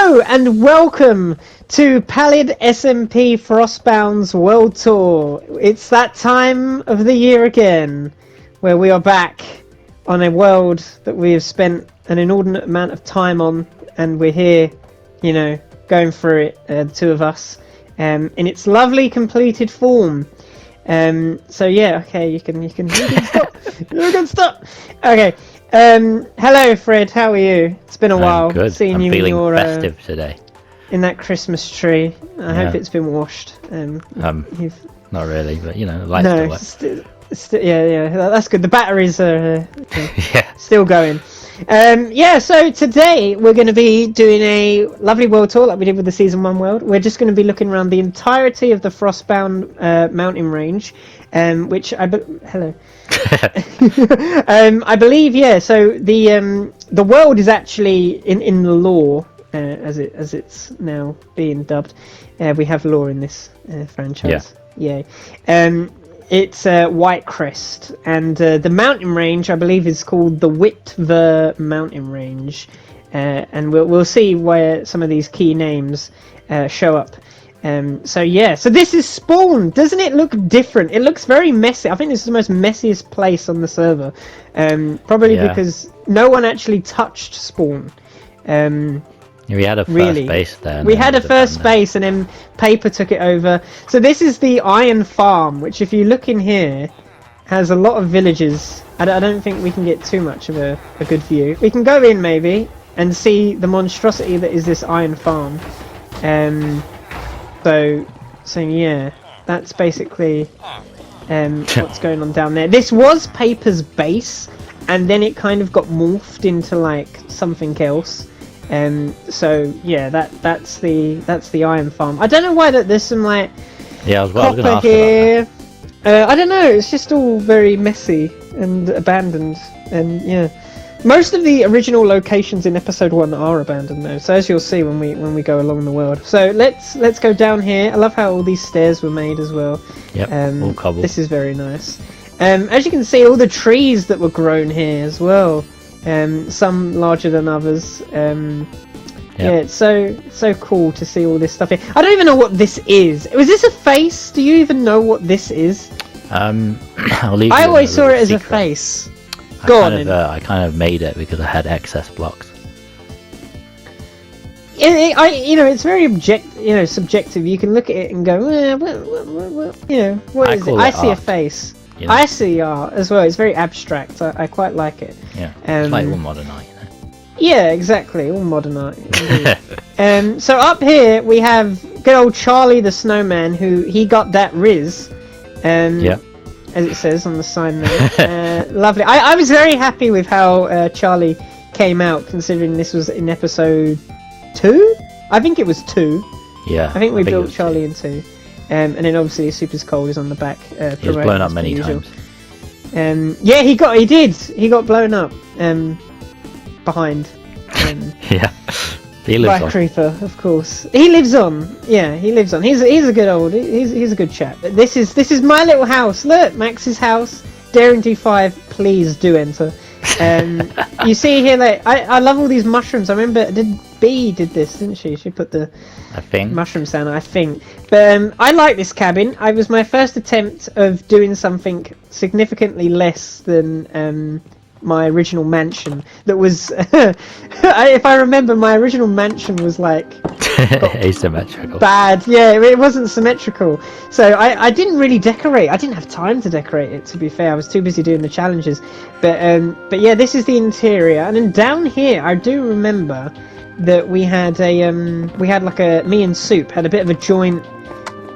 Hello and welcome to Pallid SMP Frostbound's World Tour. It's that time of the year again, where we are back on a world that we have spent an inordinate amount of time on, and we're here, you know, going through it, the two of us, in its lovely completed form. So yeah, okay, you can stop. You can stop. Okay. Hello Fred, how are you? It's been a while. Good. Seeing I'm you feeling in your festive today. in that Christmas tree. I hope it's been washed. Not really, but you know, the lights still work. Yeah, that's good. The batteries are still going. So today we're going to be doing a lovely world tour like we did with the Season 1 world. We're just going to be looking around the entirety of the Frostbound mountain range, which hello. I believe, so the world is actually in the lore, as it's now being dubbed. We have lore in this franchise. Yeah. It's Whitecrest, and the mountain range I believe is called the Witver mountain range, and we'll see where some of these key names show up. So this is Spawn. Doesn't it look different? It looks very messy. I think this is the most messiest place on the server, probably because no one actually touched Spawn. We had a first base there. We had a first base, and then Paper took it over. So this is the Iron Farm, which, if you look in here, has a lot of villages. I don't think we can get too much of a good view. We can go in maybe and see the monstrosity that is this Iron Farm. So yeah, that's basically what's going on down there. This was Paper's base, and then it kind of got morphed into like something else. So yeah, that's the Iron Farm. I don't know why there's some like copper here. I don't know. It's just all very messy and abandoned, and yeah. Most of the original locations in episode 1 are abandoned though, so as you'll see when we go along the world. So let's go down here. I love how all these stairs were made as well. Yep, all cobble. This is very nice. As you can see, all the trees that were grown here as well. Some larger than others. Yeah, it's so cool to see all this stuff here. I don't even know what this is. Was this a face? Do you even know what this is? I'll leave I always saw it as a face. I kind of made it because I had excess blocks. It's very subjective. You can look at it and go, what is it? I see a face. You know? I see art as well. It's very abstract. I quite like it. Yeah, it's like all modern art, you know. Yeah, exactly. All modern art. So up here we have good old Charlie the Snowman, he got that Riz. As it says on the sign there. Lovely. I was very happy with how Charlie came out, considering this was in episode 2? I think it was 2. Yeah. I think we built Charlie in 2. And then obviously Super's Cold is on the back. He was blown up many times. Yeah, he got blown up behind. Yeah. He lives on. Creeper, of course. He lives on. Yeah, he lives on. He's a good old. He's a good chap. This is my little house. Look, Max's house. Daring D5, please do enter. You see here, like I love all these mushrooms. I remember Bee did this, didn't she? She put the mushrooms down, I think. But I like this cabin. It was my first attempt of doing something significantly less than my original mansion. That was, if I remember, my original mansion was like asymmetrical. Bad, yeah. It wasn't symmetrical, so I didn't really decorate. I didn't have time to decorate it. To be fair, I was too busy doing the challenges. But yeah, this is the interior, and then down here, I do remember that we had me and Soup had a bit of a joint.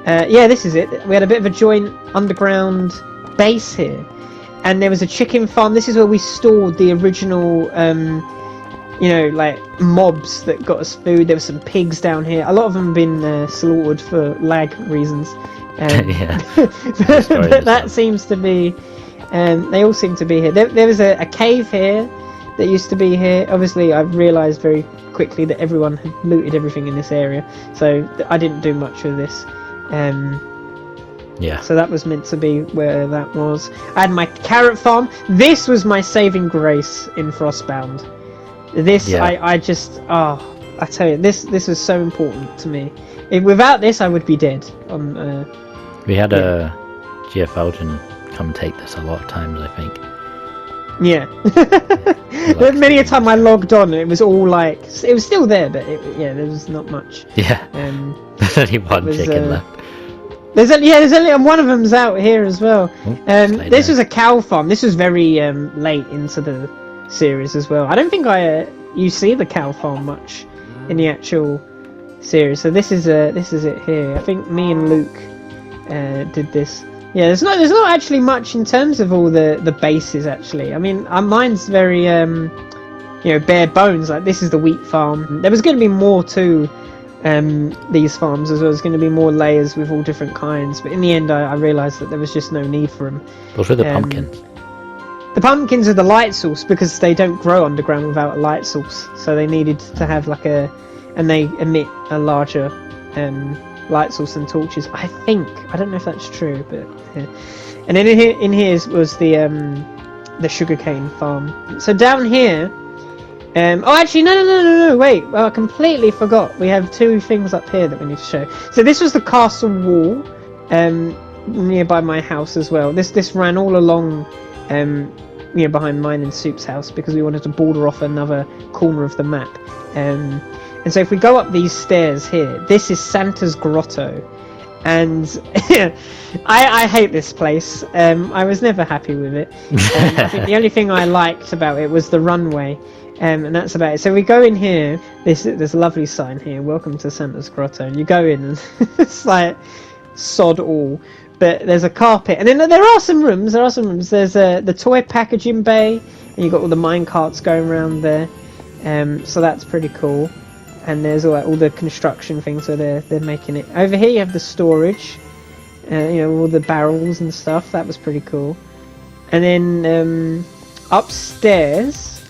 Yeah, this is it. We had a bit of a joint underground base here. And there was a chicken farm. This is where we stored the original, like mobs that got us food. There were some pigs down here. A lot of them have been slaughtered for lag reasons. But that seems to be. They all seem to be here. There was a cave here that used to be here. Obviously, I've realised very quickly that everyone had looted everything in this area, so I didn't do much of this. Yeah. So that was meant to be where that was. I had my carrot farm. This was my saving grace in Frostbound. This, I I tell you, this was so important to me. Without this, I would be dead. We had a GeofelJen come take this a lot of times, I think. Yeah. Many a time I logged on, and it was all like, it was still there, but there was not much. Yeah. There's only one chicken left. There's only one of them's out here as well. This was a cow farm. This was very late into the series as well. I don't think you see the cow farm much in the actual series. So this is it here. I think me and Luke did this. Yeah, there's not actually much in terms of all the bases actually. I mean, mine's very bare bones. Like this is the wheat farm. There was going to be more to these farms as well. There's going to be more layers with all different kinds, but in the end I realised that there was just no need for them. Those were the pumpkins. The pumpkins are the light source because they don't grow underground without a light source, so they needed to have and they emit a larger light source than torches. I don't know if that's true, but yeah. And then in here was the sugarcane farm. So down here, actually no, wait, I completely forgot. We have two things up here that we need to show. So this was the castle wall nearby my house as well. This ran all along behind mine and Soup's house because we wanted to border off another corner of the map. And so if we go up these stairs here, this is Santa's Grotto, and I hate this place. I was never happy with it. I think the only thing I liked about it was the runway, and that's about it. So we go in here. There's a lovely sign here, "Welcome to Santa's Grotto." And you go in, and it's like sod all. But there's a carpet, and then there are some rooms. There's the toy packaging bay, and you've got all the mine carts going around there. So that's pretty cool. And there's all the construction things, so they're making it. Over here you have the storage, all the barrels and stuff. That was pretty cool. And then upstairs,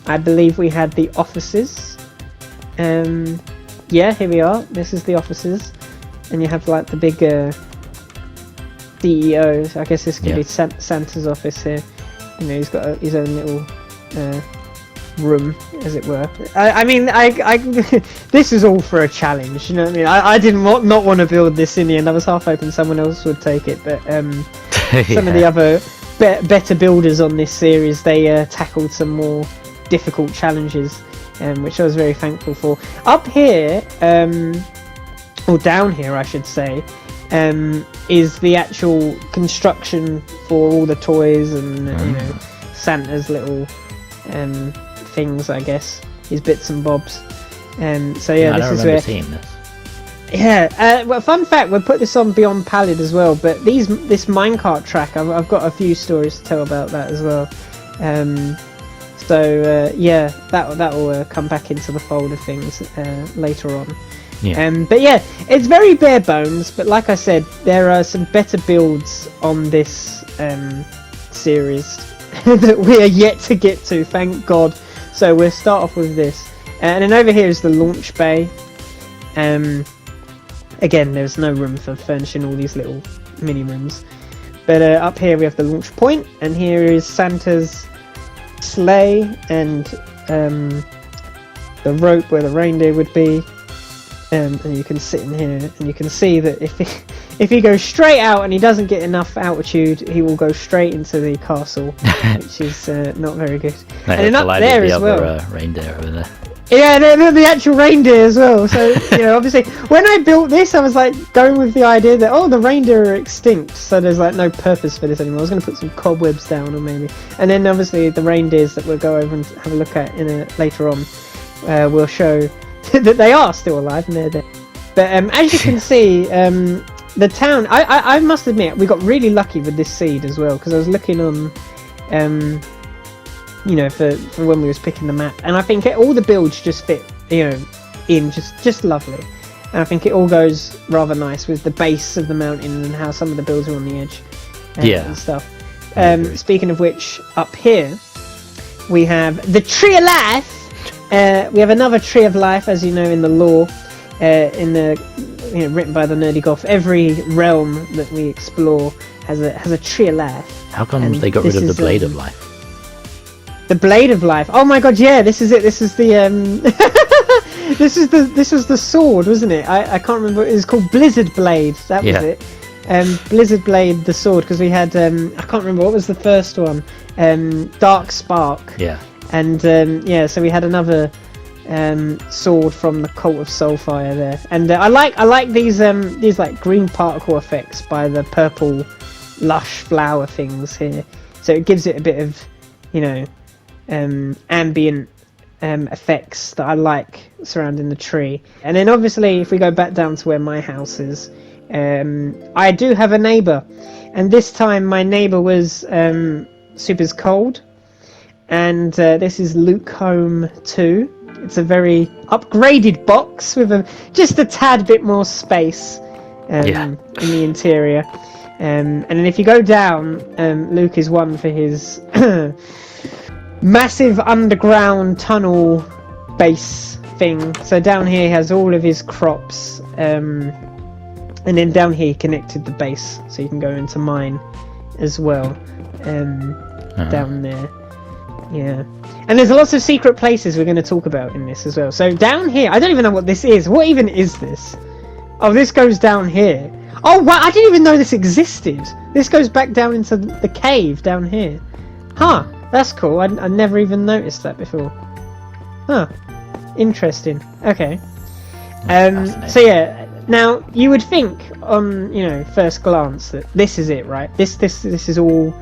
I believe we had the offices. Here we are. This is the offices, and you have like the big CEO. I guess this could be Santa's office here. He's got his own little room, as it were. I mean, this is all for a challenge, you know what I mean? I didn't not want to build this in the end. I was half hoping someone else would take it, but some of the other better builders on this series, they tackled some more difficult challenges, which I was very thankful for. Up here, or down here I should say, is the actual construction for all the toys and Santa's little things, I guess, his bits and bobs. So yeah, this is where. Seeing this. Yeah. Well, fun fact: we'll put this on Beyond Pallid as well. But this minecart track, I've got a few stories to tell about that as well. Yeah, that will come back into the fold of things later on. Yeah. But yeah, it's very bare bones. But like I said, there are some better builds on this series that we are yet to get to. Thank God. So we'll start off with this, and then over here is the launch bay. Again, there's no room for furnishing all these little mini rooms, but up here we have the launch point, and here is Santa's sleigh and the rope where the reindeer would be. And you can sit in here, and you can see that if he goes straight out and he doesn't get enough altitude, he will go straight into the castle, which is not very good. And then up there as well, reindeer over there. Yeah, the actual reindeer as well. So obviously, when I built this, I was like going with the idea that the reindeer are extinct, so there's like no purpose for this anymore. I was going to put some cobwebs down, or maybe, and then obviously the reindeers that we'll go over and have a look at later on will show that they are still alive and they're there. But as you can see, the town, I must admit, we got really lucky with this seed as well, because I was looking on for when we was picking the map, and I think all the builds just fit in just lovely, and I think it all goes rather nice with the base of the mountain and how some of the builds are on the edge and stuff. Speaking of which, up here we have the Tree of Life. We have another Tree of Life, as you know, in the lore, written by TheNerdyGoth. Every realm that we explore has a Tree of Life. How come they got rid of the Blade of Life? The Blade of Life. Oh my God, yeah, this is it. This is the This was the sword, wasn't it? I can't remember. It was called Blizzard Blade. That was it. Blizzard Blade, the sword, because we had I can't remember what was the first one. Dark Spark. Yeah. And so we had another sword from the Cult of Soulfire there. And I like these like green particle effects by the purple lush flower things here. So it gives it a bit of, ambient effects that I like surrounding the tree. And then obviously if we go back down to where my house is, I do have a neighbour, and this time my neighbour was Super's Cold, and this is Luke Home 2. It's a very upgraded box with just a tad bit more space in the interior. And then if you go down, Luke is one for his massive underground tunnel base thing. So down here he has all of his crops, and then down here he connected the base, so you can go into mine as well. Down there. Yeah. And there's lots of secret places we're going to talk about in this as well. So down here, I don't even know what this is. What even is this? Oh, this goes down here. Oh, wow, I didn't even know this existed. This goes back down into the cave down here. Huh, that's cool. I never even noticed that before. Huh, interesting. Okay. So yeah, now you would think on, first glance that this is it, right? This is all,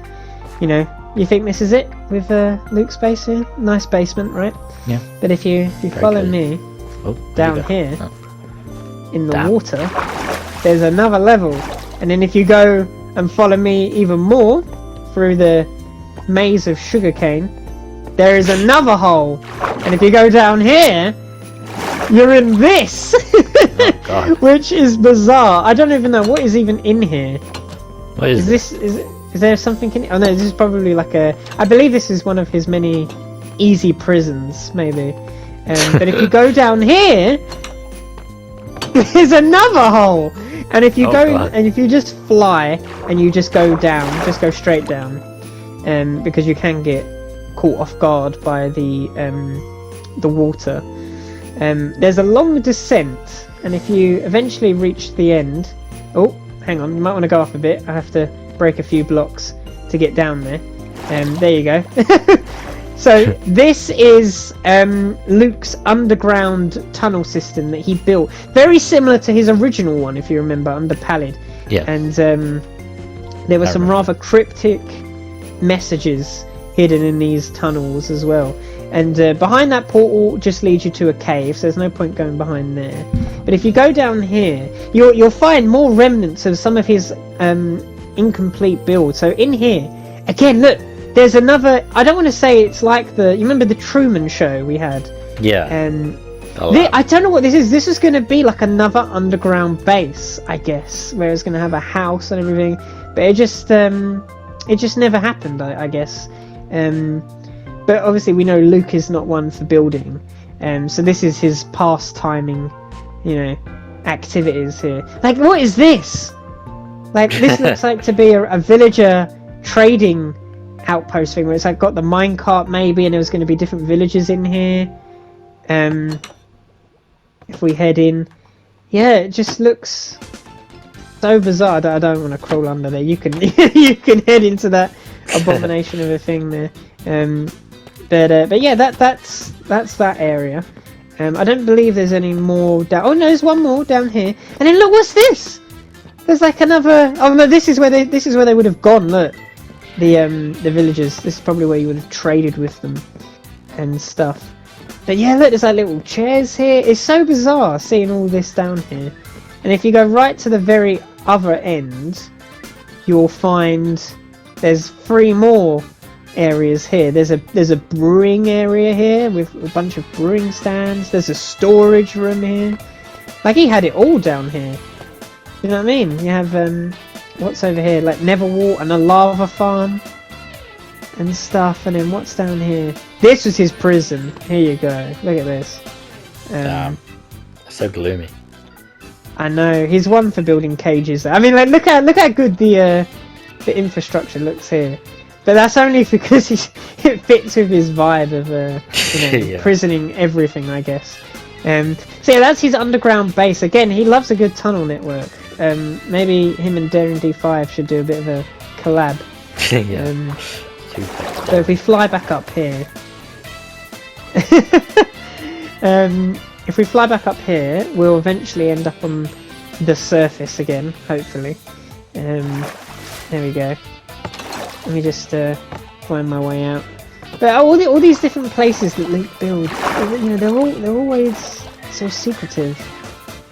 you think this is it with Luke's base here? Nice basement, right? Yeah. But if you follow me down here in the water, there's another level. And then if you go and follow me even more through the maze of sugarcane, there is another hole. And if you go down here, you're in this. Oh, God. Which is bizarre. I don't even know what is even in here. What is this? Is there something in? Oh no, this is probably like I believe this is one of his many easy prisons, maybe. But if you go down here, there's another hole. And if you and if you just fly and you just go down, just go straight down, because you can get caught off guard by the water. There's a long descent, and if you eventually reach the end, oh, hang on, you might want to go up a bit. I have to break a few blocks to get down there. There you go. So this is Luke's underground tunnel system that he built, very similar to his original one, if you remember, under Pallid. Yeah. And there were some rather cryptic messages hidden in these tunnels as well. And behind that portal just leads you to a cave, so there's no point going behind there. But if you go down here, you'll find more remnants of some of his incomplete build. So in here, again, look, there's another. I don't want to say it's like you remember the Truman Show we had? Yeah. I don't know what this is. This is going to be like another underground base, I guess, where it's going to have a house and everything. But it just never happened, I guess. But obviously we know Luke is not one for building, so this is his pastiming, activities here. Like, what is this? Like, this looks like to be a villager trading outpost thing, where it's like got the minecart maybe, and there was going to be different villages in here. If we head in, yeah, it just looks so bizarre that I don't want to crawl under there. You can you can head into that abomination of a thing there. But yeah, that's that area. I don't believe there's any more down. Oh no, there's one more down here. And then look, what's this? There's like another. Oh no, this is where they would have gone. Look, the villagers. This is probably where you would have traded with them and stuff. But yeah, look, there's like little chairs here. It's so bizarre seeing all this down here. And if you go right to the very other end, you'll find there's 3 more areas here. There's a brewing area here with a bunch of brewing stands. There's a storage room here. Like, he had it all down here. You know what I mean? You have what's over here, like Neverwalt and a lava farm and stuff. And then what's down here? This was his prison. Here you go. Look at this. Damn. So gloomy. I know. He's one for building cages. I mean, like, look how good the infrastructure looks here. But that's only because it fits with his vibe of yeah. prisoning everything, I guess. So yeah, that's his underground base. Again, he loves a good tunnel network. Maybe him and Daring D5 should do a bit of a collab. Yeah. So if we fly back up here, if we fly back up here, we'll eventually end up on the surface again, hopefully. There we go. Let me just find my way out. But all these different places that Luke builds, you know, they're always so secretive.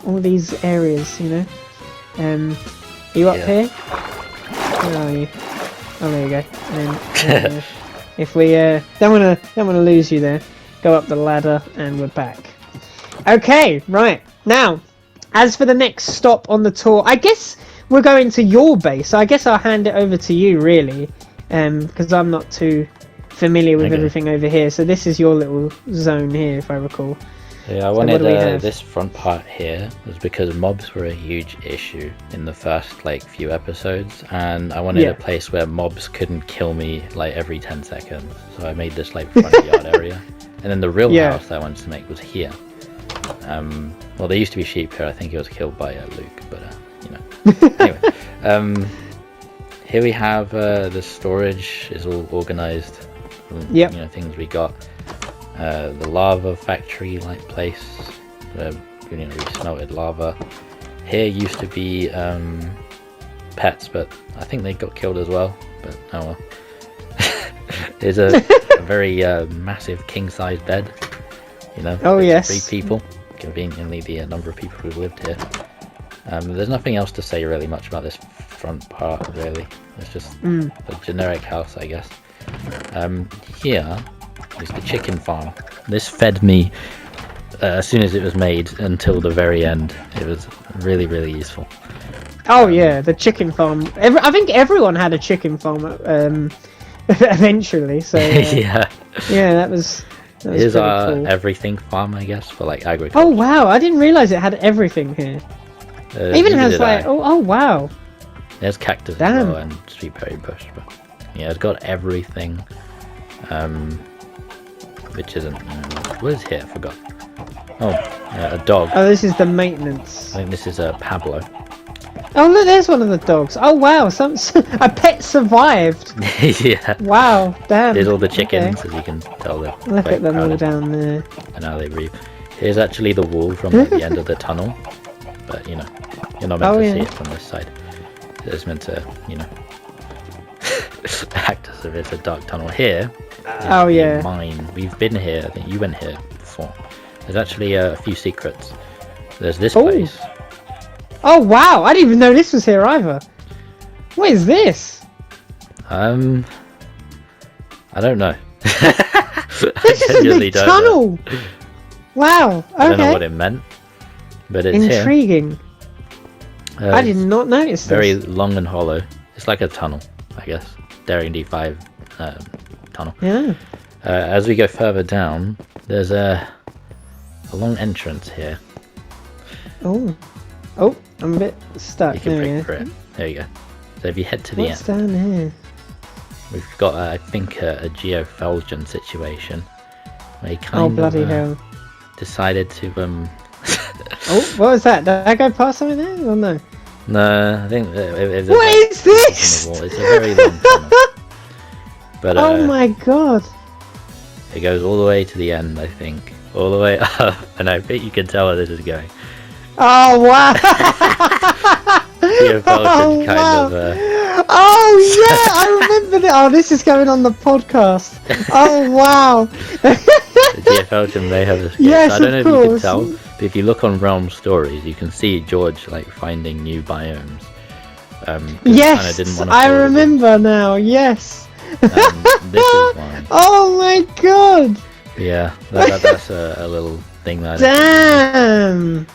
All these areas, you know. Are you up here? Where are you? Oh, there you go. And then, if we don't wanna lose you there, go up the ladder and we're back. Okay, right now. As for the next stop on the tour, I guess we're going to your base. So I guess I'll hand it over to you, really, because I'm not too familiar with everything over here. So this is your little zone here, if I recall. Yeah, I wanted this front part here was because mobs were a huge issue in the first few episodes, and I wanted a place where mobs couldn't kill me every 10 seconds. So I made this front yard area, and then the real house that I wanted to make was here. Well, there used to be sheep here. I think it was killed by Luke, but you know. Anyway, here we have the storage is all organized. You know, things we got. The lava factory place where we smelted lava. Here used to be pets, but I think they got killed as well. But oh well. There's a very massive king-size bed. You know, oh yes, 3 people. Conveniently, the number of people who lived here. There's nothing else to say really much about this front part. Really, it's just a generic house, I guess. Here is the chicken farm. This fed me as soon as it was made until the very end. It was really, really useful. Oh yeah, the chicken farm. I think everyone had a chicken farm eventually. So yeah, that was Here's our cool. everything farm, I guess, for agriculture. Oh wow, I didn't realise it had everything here. It even has oh wow. There's cactus as well and sweet berry bush, but yeah, it's got everything. Which isn't. What is here? I forgot. Oh, a dog. Oh, this is the maintenance. I think this is a Pablo. Oh look, there's one of the dogs. Oh wow, a pet survived. Yeah. Wow, damn. There's all the chickens, as you can tell. Look at them all down there. And how they breathe. Here's actually the wall from the end of the tunnel, but you know, you're not meant to see it from this side. It's meant to, you know, act as if it's a dark tunnel. Here. Oh yeah. Mine. We've been here. I think you went here before. There's actually a few secrets. There's this place. Oh wow! I didn't even know this was here either. What is this? I don't know. This is a big tunnel. Wow. Okay. I don't know what it meant, but it's intriguing. I did not notice this. Very long and hollow. It's like a tunnel, I guess. Daring D5 tunnel. Yeah. As we go further down, there's a long entrance here. Oh, I'm a bit stuck. You can break through it. There you go. So if you head to the end. What's down here? We've got, I think, a GeofelJen situation. Where he kind hell. decided to... Oh, what was that? Did I go past something there or no? No, I think... What is this? It's a very long tunnel. But, oh my god. It goes all the way to the end, I think. All the way up. And I bet you can tell where this is going. Oh wow! GeofelJen kind of... Oh yeah, I remember that. Oh, this is going on the podcast. Oh wow! GeofelJen may have escaped. Yes, I don't know of if you can course. tell, but if you look on Realm stories, you can see George finding new biomes. Yes, I remember now. Yes. This is one. Oh my god! Yeah, that's a little thing that. Damn.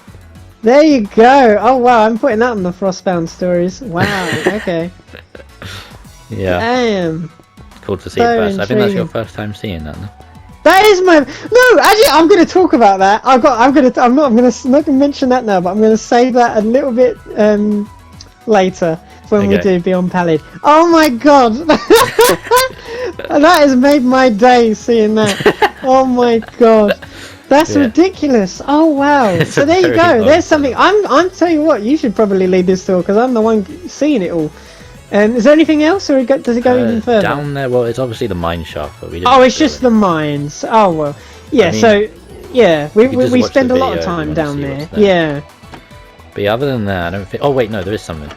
There you go. Oh wow, I'm putting that on the Frostbound stories. Wow. Okay. Yeah. Damn. Cool to see it first. I think that's your first time seeing that. No? That is my Actually, I'm going to talk about that. I'm not going to mention that now, but I'm going to save that a little bit later when we do Beyond Pallid. Oh my god, that has made my day seeing that. Oh my god. That's ridiculous. Oh wow. So there you go. There's something. I'm telling you what. You should probably lead this tour because I'm the one seeing it all. Is there anything else, or does it go even further? Down there, well, it's obviously the mine shaft, but we didn't. Oh, it's just the mines. Oh well. Yeah. I mean, so yeah, we spend a lot of time down there. Yeah. But yeah, other than that, I don't think. Oh wait, no, there is something.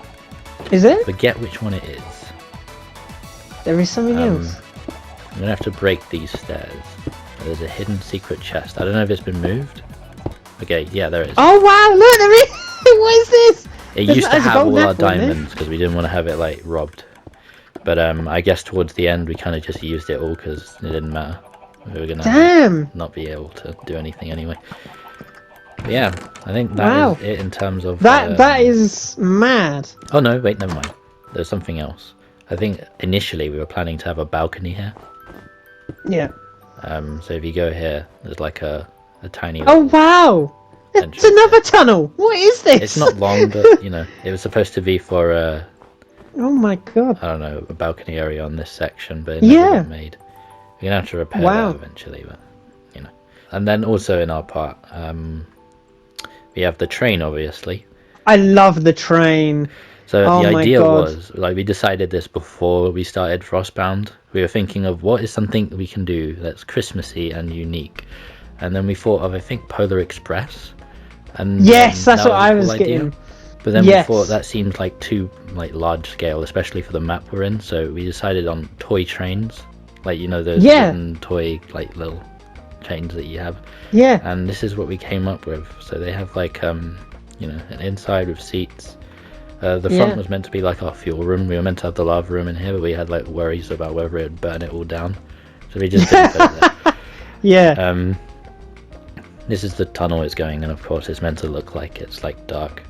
Is there? Forget which one it is. There is something else. I'm gonna have to break these stairs. There's a hidden secret chest. I don't know if it's been moved. Okay, yeah, there is. Oh wow, look, there is! What is this? It used to have all our diamonds because we didn't want to have it like robbed. But I guess towards the end we kind of just used it all because it didn't matter. We were gonna not be able to do anything anyway. But yeah, I think that is it in terms of that is mad. Oh no, wait, never mind. There's something else. I think initially we were planning to have a balcony here. Yeah. So if you go here, there's like a tiny. Oh wow! It's another tunnel. What is this? It's not long, but you know, it was supposed to be for oh my god! I don't know, a balcony area on this section, but it never got made. We're gonna have to repair that eventually, but you know. And then also in our part, we have the train, obviously. I love the train. So the idea was, like, we decided this before we started Frostbound. We were thinking of what is something we can do that's Christmassy and unique. And then we thought of, I think, Polar Express. And yes, that's what I was getting. But then we thought that seemed like too large scale, especially for the map we're in. So we decided on toy trains, like, you know, those wooden toy little trains that you have. Yeah. And this is what we came up with. So they have like you know, an inside with seats. The front was meant to be like our fuel room. We were meant to have the lava room in here, but we had like worries about whether it would burn it all down, so we just didn't put it there. Yeah. This is the tunnel it's going, and of course it's meant to look like it's like dark.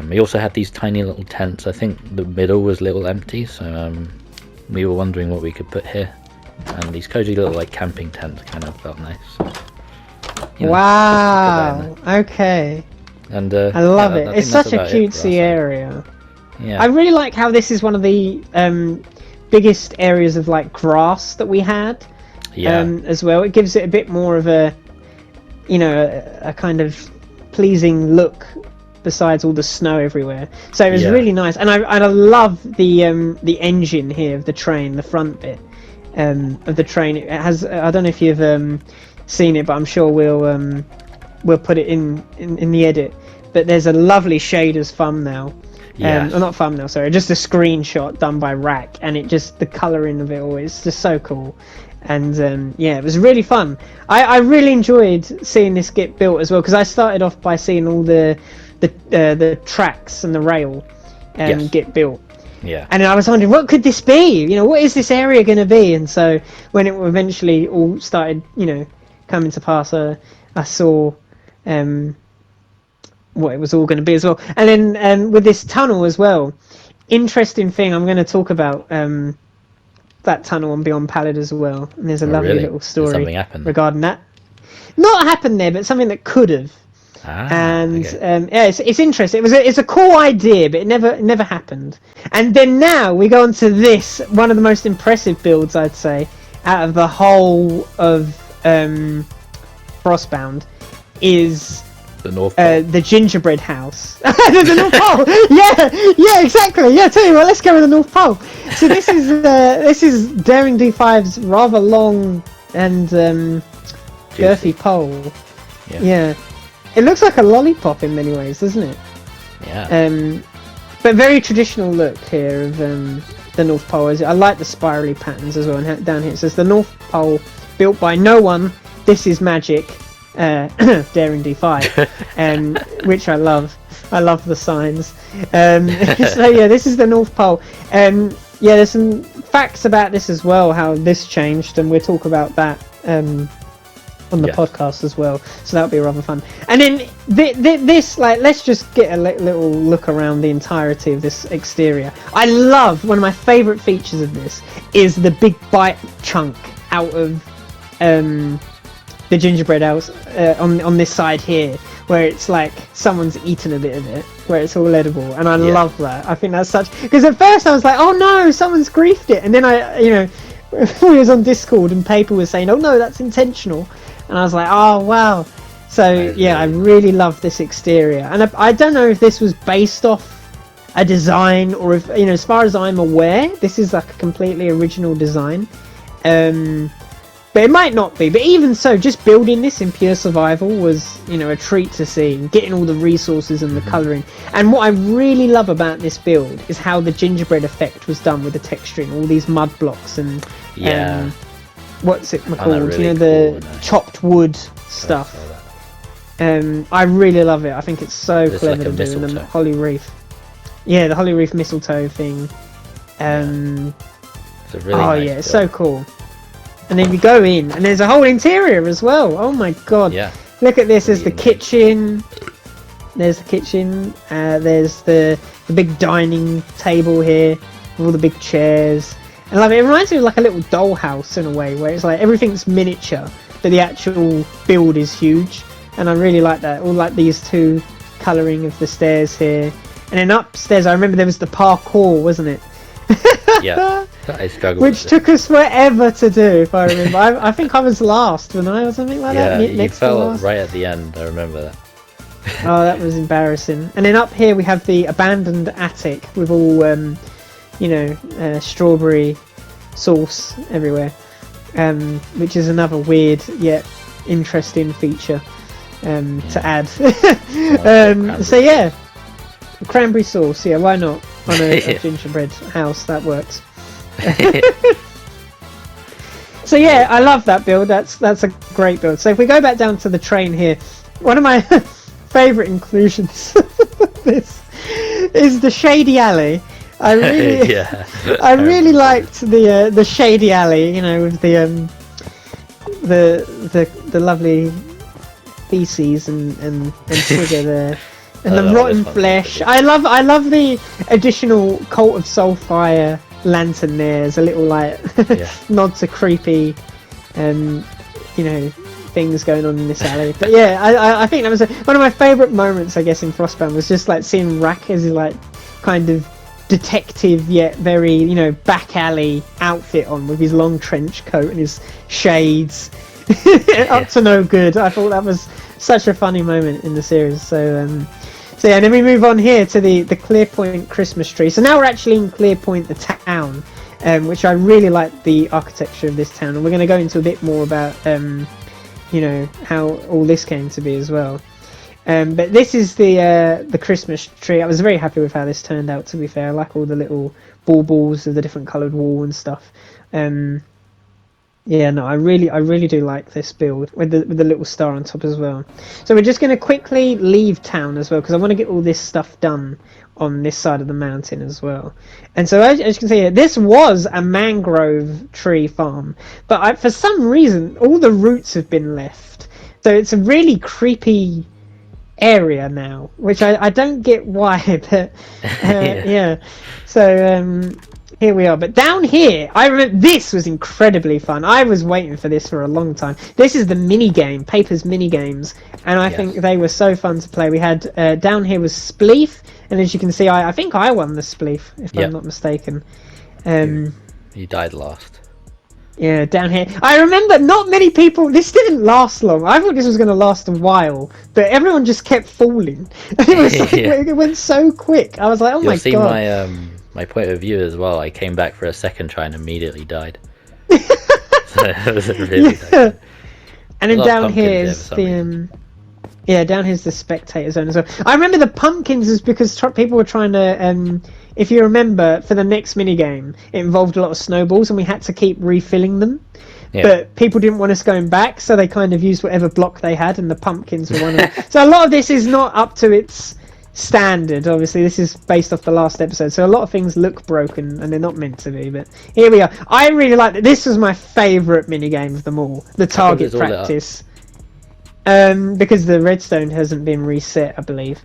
We also had these tiny little tents. I think the middle was a little empty, so we were wondering what we could put here. And these cozy little like camping tents kind of felt nice. So, you know, wow. Okay. And I love it. It's such a cutesy area. Yeah. I really like how this is one of the biggest areas of like grass that we had. Yeah. As well, it gives it a bit more of a, you know, a kind of pleasing look. Besides all the snow everywhere, so it was really nice, and I love the engine here of the train, the front bit of the train. It has, I don't know if you've seen it, but I'm sure we'll put it in the edit. But there's a lovely shaders thumbnail, or not thumbnail, sorry, just a screenshot done by RACC, and it just, the colouring of it all is just so cool. And yeah, it was really fun. I really enjoyed seeing this get built as well, because I started off by seeing all the tracks and the rail get built. Yeah. And I was wondering, what could this be? You know, what is this area going to be? And so when it eventually all started, you know, coming to pass, I saw what it was all going to be as well. And then with this tunnel as well, interesting thing, I'm going to talk about that tunnel on Beyond Pallid as well. And there's a lovely little story regarding that. Not happened there, but something that could have. And yeah, it's interesting. It's a cool idea, but it never happened. And then now we go on to this, one of the most impressive builds, I'd say, out of the whole of Frostbound, is the North Pole. The Gingerbread house. The North Pole. Yeah, exactly. Yeah, tell you what, let's go with the North Pole. So this is Daring D5's rather long and girthy pole. Yeah. It looks like a lollipop in many ways, doesn't it? Yeah. But very traditional look here of the North Pole. I like the spirally patterns as well. And down here it says the North Pole, built by no one. This is magic. Daring D5, which I love. I love the signs. So yeah, this is the North Pole. Yeah, there's some facts about this as well, how this changed, and we'll talk about that on the podcast as well, so that'll be rather fun. And then this, like, let's just get a little look around the entirety of this exterior. I love, one of my favourite features of this is the big bite chunk out of the gingerbread house on this side here, where it's like someone's eaten a bit of it, where it's all edible, and I love that. I think that's such, because at first I was like, oh no, someone's griefed it, and then I, you know, we was on Discord and Paper was saying, "Oh no, that's intentional," and I was like, "Oh wow." So yeah, I really love this exterior, and I don't know if this was based off a design or if, you know, as far as I'm aware, this is like a completely original design. But it might not be. But even so, just building this in pure survival was, you know, a treat to see, and getting all the resources and the colouring. And what I really love about this build is how the gingerbread effect was done with the texturing, all these mud blocks and what's it called? Really, you know, the chopped wood stuff. I really love it. I think it's so clever to do. And the holly wreath. Yeah, the holly wreath mistletoe thing. It's a really nice build. It's so cool. And then we go in, and there's a whole interior as well. Oh my god! Yeah. Look at this. There's the kitchen. There's the kitchen. There's the big dining table here, with all the big chairs. I love it. It reminds me of like a little dollhouse in a way, where it's like everything's miniature, but the actual build is huge. And I really like that. All like these two colouring of the stairs here, and then upstairs. I remember there was the parkour, wasn't it? Yeah, I struggled. Which took us forever to do, if I remember. I think I was last, wasn't I, or something like that? Yeah, you fell right at the end. I remember that. Oh, that was embarrassing. And then up here we have the abandoned attic with all, you know, strawberry sauce everywhere, which is another weird yet interesting feature to add. So yeah, cranberry sauce. Yeah, why not? On a gingerbread house, that works. So yeah, I love that build. That's a great build. So if we go back down to the train here, one of my favourite inclusions of this is the Shady Alley. I really, I really liked the Shady Alley. You know, with the lovely feces and sugar there. And the rotten flesh. I love the additional Cult of Soulfire lantern there. There's a little like nod to creepy, you know, things going on in this alley. But yeah, I think that was one of my favourite moments, I guess, in Frostbound was just like seeing RACC as his like kind of detective yet very, you know, back alley outfit on with his long trench coat and his shades. Up to no good. I thought that was such a funny moment in the series. So yeah, and then we move on here to the Clearpoint Christmas tree. So now we're actually in Clearpoint, the town, which I really like the architecture of this town, and we're going to go into a bit more about you know, how all this came to be as well. But this is the Christmas tree. I was very happy with how this turned out, to be fair. I like all the little baubles of the different coloured wall and stuff. Yeah, no, I really do like this build with the little star on top as well. So we're just going to quickly leave town as well, because I want to get all this stuff done on this side of the mountain as well. And so as you can see here, this was a mangrove tree farm, but for some reason all the roots have been left. So it's a really creepy area now, which I don't get why, but yeah. So here we are. But down here, I remember this was incredibly fun. I was waiting for this for a long time. This is the mini game, Paper's mini games, and I think they were so fun to play. We had down here was Spleef, and as you can see, I think I won the Spleef, if I'm not mistaken. You died last. Yeah, down here. I remember not many people. This didn't last long. I thought this was going to last a while, but everyone just kept falling. It was like, it went so quick. I was like, oh my god. You'll see my point of view as well. I came back for a second try and immediately died. So it was really bad. And then down here is down here's the spectator zone as well. I remember the pumpkins is because people were trying to if you remember, for the next minigame, it involved a lot of snowballs and we had to keep refilling them. Yeah. But people didn't want us going back, so they kind of used whatever block they had, and the pumpkins were one of them. So a lot of this is not up to its standard. Obviously, this is based off the last episode, so a lot of things look broken, and they're not meant to be. But here we are. I really like it. This was my favourite minigame of them all, the target practice. Because the redstone hasn't been reset, I believe.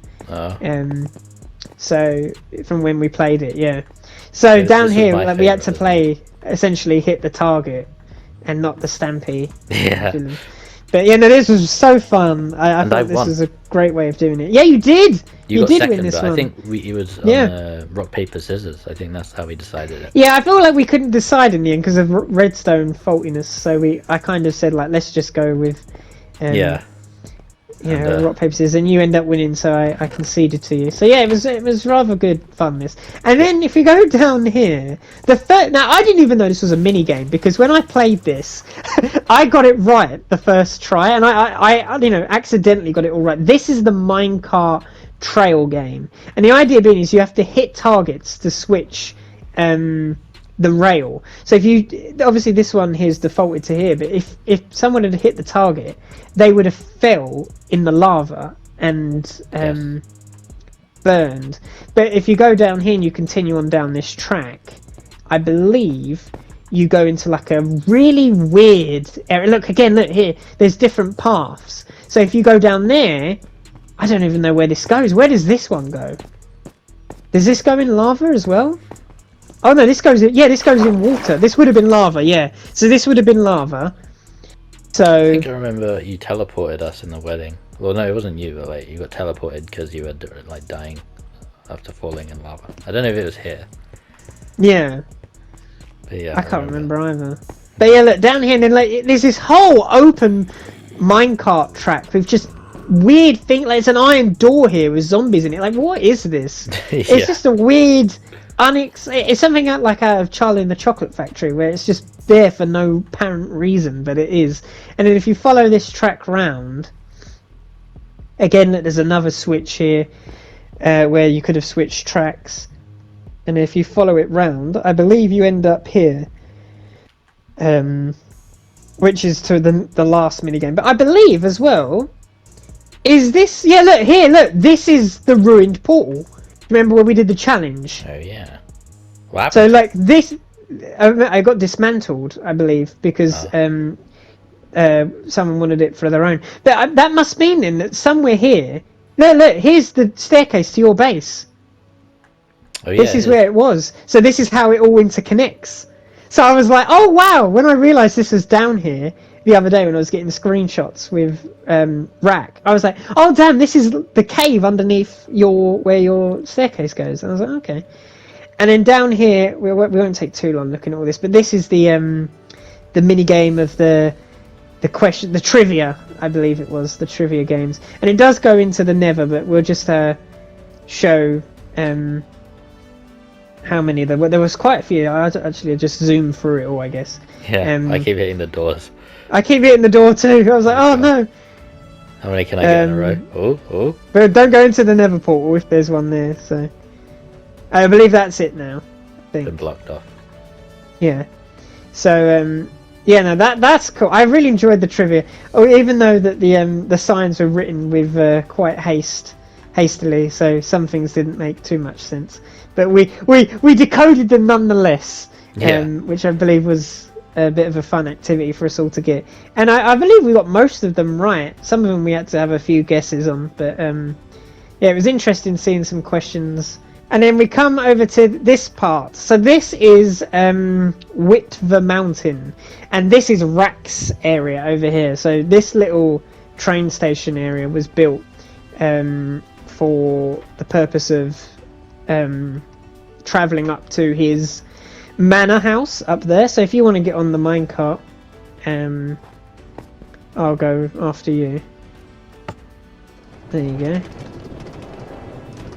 So from when we played it, yeah. So down here, like, we had to play essentially hit the target and not the Stampy. Yeah. But yeah, no, this was so fun. I thought this was a great way of doing it. Yeah, you did. You did second, win this one. I think it was on rock paper scissors. I think that's how we decided it. Yeah, I feel like we couldn't decide in the end because of redstone faultiness. So I kind of said like, let's just go with rock paper scissors, and you end up winning. So I conceded to you. So yeah, it was rather good fun this. And then if you go down here, now I didn't even know this was a mini game because when I played this, I got it right the first try, and I accidentally got it all right. This is the minecart trail game, and the idea being is you have to hit targets to switch the rail. So if you obviously this one here is defaulted to here, but if someone had hit the target, they would have fell in the lava and burned. But if you go down here and you continue on down this track, I believe you go into like a really weird area. Look here, there's different paths. So if you go down there, I don't even know where this goes. Where does this one go? Does this go in lava as well? Oh no, this goes in water. This would have been lava, yeah. So this would have been lava. So I think I remember you teleported us in the wedding. Well, no, it wasn't you, but like you got teleported because you were like dying after falling in lava. I don't know if it was here. Yeah. But yeah, I can't remember either. But yeah, look down here, and then like there's this whole open minecart track with just weird thing. Like it's an iron door here with zombies in it. Like what is this? It's just a weird. It's something out of Charlie and the Chocolate Factory where it's just there for no apparent reason, but it is. And then if you follow this track round, again, there's another switch here where you could have switched tracks. And if you follow it round, I believe you end up here, which is to the last minigame. But I believe as well, is this... Yeah, look, here, look, this is the ruined portal. Remember when we did the challenge? Oh yeah. What happened? So like this, I got dismantled, I believe, because someone wanted it for their own. But that must mean then that somewhere here, look, here's the staircase to your base. Oh yeah. This is where it was. So this is how it all interconnects. So I was like, oh wow! When I realised this was down here the other day when I was getting screenshots with RACC, I was like, oh damn, this is the cave underneath where your staircase goes. And I was like, okay. And then down here, we won't take too long looking at all this, but this is the mini game of the question, the trivia, I believe it was the trivia games, and it does go into the Nether, but we'll just show how many there were. There was quite a few. I actually just zoomed through it all, I guess. Yeah, I keep hitting the doors. I keep hitting the door too. I was like, oh no. How many can I get in a row? Oh. But don't go into the Nether portal if there's one there. So I believe that's it now. I think. Been blocked off. Yeah. So yeah, no, that's cool. I really enjoyed the trivia. Oh, even though that the signs were written with quite hastily, so some things didn't make too much sense. But we decoded them nonetheless, which I believe was a bit of a fun activity for us all to get. And I believe we got most of them right. Some of them we had to have a few guesses on, but yeah, it was interesting seeing some questions. And then we come over to this part. So this is Witver Mountain, and this is RACC's area over here. So this little train station area was built for the purpose of travelling up to his manor house up there. So if you want to get on the minecart, I'll go after you. There you go.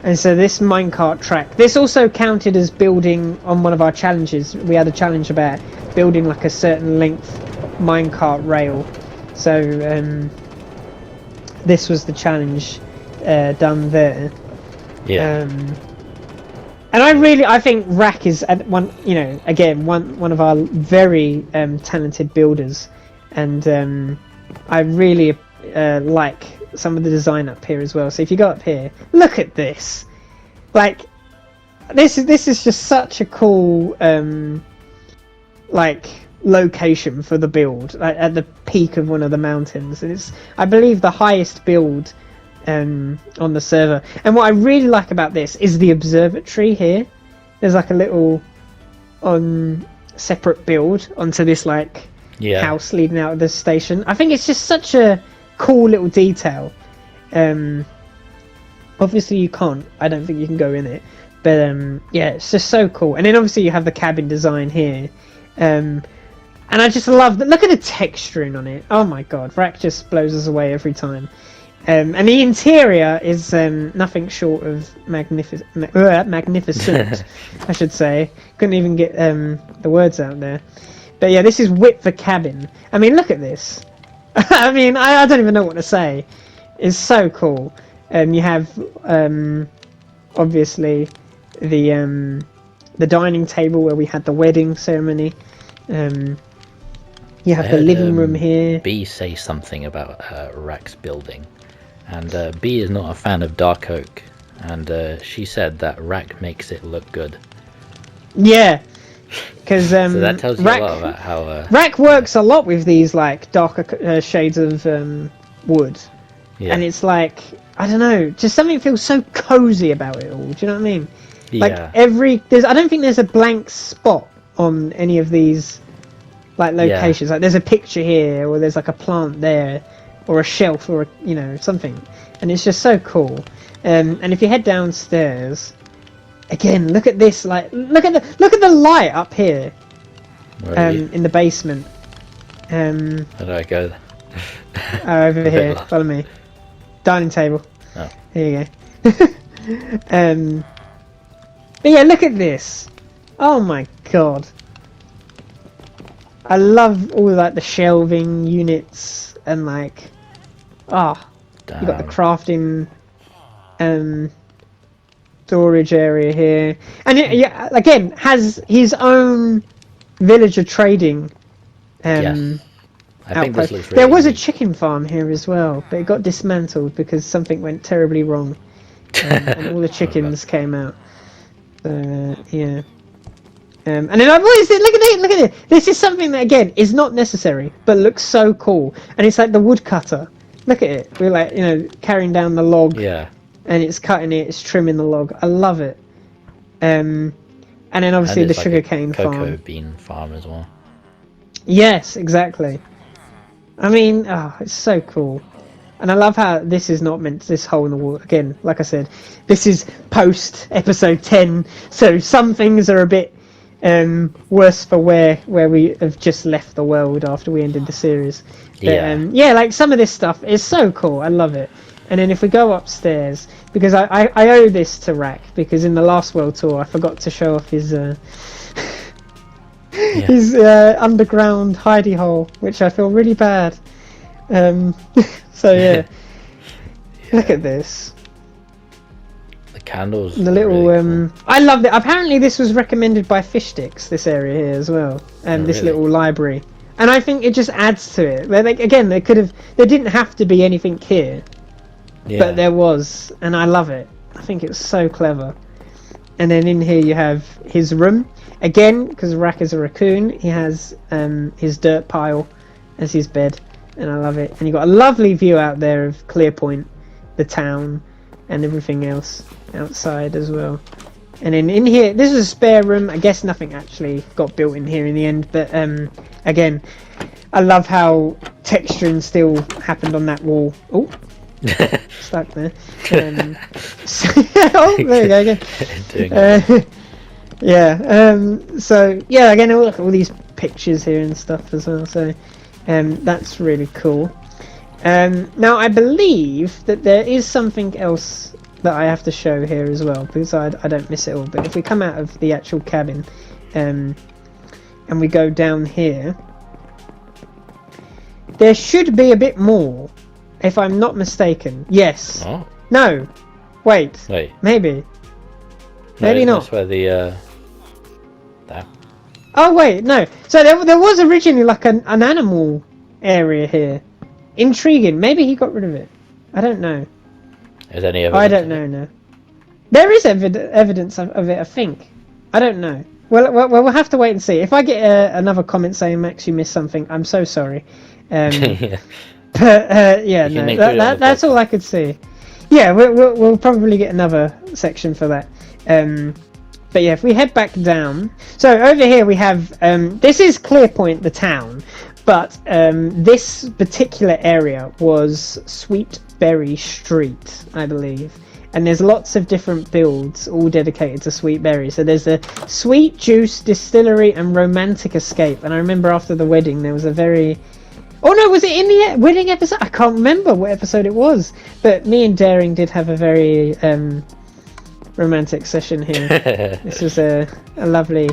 And so this minecart track, this also counted as building on one of our challenges. We had a challenge about building like a certain length minecart rail. So this was the challenge done there. Yeah. And I think RACC is one of our very talented builders, and I really like some of the design up here as well. So if you go up here, look at this. Like this is just such a cool location for the build, like at the peak of one of the mountains, and it's, I believe, the highest build on the server. And what I really like about this is the observatory here. There's like a little separate build onto this like house leading out of the station. I think it's just such a cool little detail. Obviously you can't. I don't think you can go in it. But yeah, it's just so cool. And then obviously you have the cabin design here. And I just love that. Look at the texturing on it. Oh my god, RACC just blows us away every time. And the interior is nothing short of magnificent, I should say. Couldn't even get the words out there. But yeah, this is Witver cabin. I mean, look at this. I mean, I don't even know what to say. It's so cool. You have obviously the dining table where we had the wedding ceremony. You have the living room here. B say something about RACC's building, and B is not a fan of dark oak, and she said that RACC makes it look good. Yeah, because so that tells you a lot about how RACC works a lot with these like darker shades of wood, and it's like, I don't know, just something feels so cozy about it all. Do you know what I mean? Like I don't think there's a blank spot on any of these like locations. Like there's a picture here, or there's like a plant there, or a shelf, or something, and it's just so cool. And if you head downstairs, again, look at this. Like look at the light up here, in the basement. How do I go? Over here. Follow me. Dining table. Oh. Here you go. But yeah, look at this. Oh my god. I love all like the shelving units and like, you got the crafting storage area here, and it again has his own villager trading yes. I think this looks really there was a chicken farm here as well, but it got dismantled because something went terribly wrong, and all the chickens came out. Yeah. And then I've always said, look at it. This is something that again is not necessary, but looks so cool. And it's like the woodcutter. Look at it. We're like carrying down the log. Yeah. And it's cutting it. It's trimming the log. I love it. And then obviously the sugarcane farm. Cocoa bean farm as well. Yes, exactly. I mean, it's so cool. And I love how this is not meant this hole in the wall. Again, like I said, this is post episode 10, so some things are a bit worse for where we have just left the world after we ended the series. But, like some of this stuff is so cool. I love it. And then if we go upstairs, because I owe this to RACC, because in the last world tour I forgot to show off his his underground hidey hole, which I feel really bad. So yeah. Look at this. The candles. The little really cool. I love it. Apparently this was recommended by Fish Sticks, this area here as well, and this little library. And I think it just adds to it. Like again, there didn't have to be anything here, but there was, and I love it. I think it's so clever. And then in here you have his room again, because RACC is a raccoon. He has his dirt pile as his bed. And I love it. And you've got a lovely view out there of Clearpoint, the town, and everything else outside as well. And then in here, this is a spare room. I guess nothing actually got built in here in the end. But again, I love how texturing still happened on that wall. Oh, stuck there. Oh, there you go. So yeah, again, look at all these pictures here and stuff as well. So. That's really cool. Now I believe that there is something else that I have to show here as well, because I don't miss it all. But if we come out of the actual cabin and we go down here, there should be a bit more, if I'm not mistaken. Yes. Oh. No. Wait. Maybe. Maybe not. That's where the that. Oh wait, no. So there was originally like an animal area here. Intriguing. Maybe he got rid of it. I don't know. Is any evidence? I don't know. No. There is evidence of it. I think. I don't know. Well, we'll have to wait and see. If I get another comment saying Max, you missed something, I'm so sorry. But no. That's all I could see. Yeah, we'll probably get another section for that. But yeah, if we head back down, so over here we have this is Clearpoint, the town, But this particular area was Sweet Berry Street, I believe. And there's lots of different builds, all dedicated to Sweet Berry. So there's a Sweet Juice Distillery and Romantic Escape. And I remember after the wedding, there was a very... Oh no, was it in the wedding episode? I can't remember what episode it was. But me and Daring did have a very romantic session here. This was a lovely...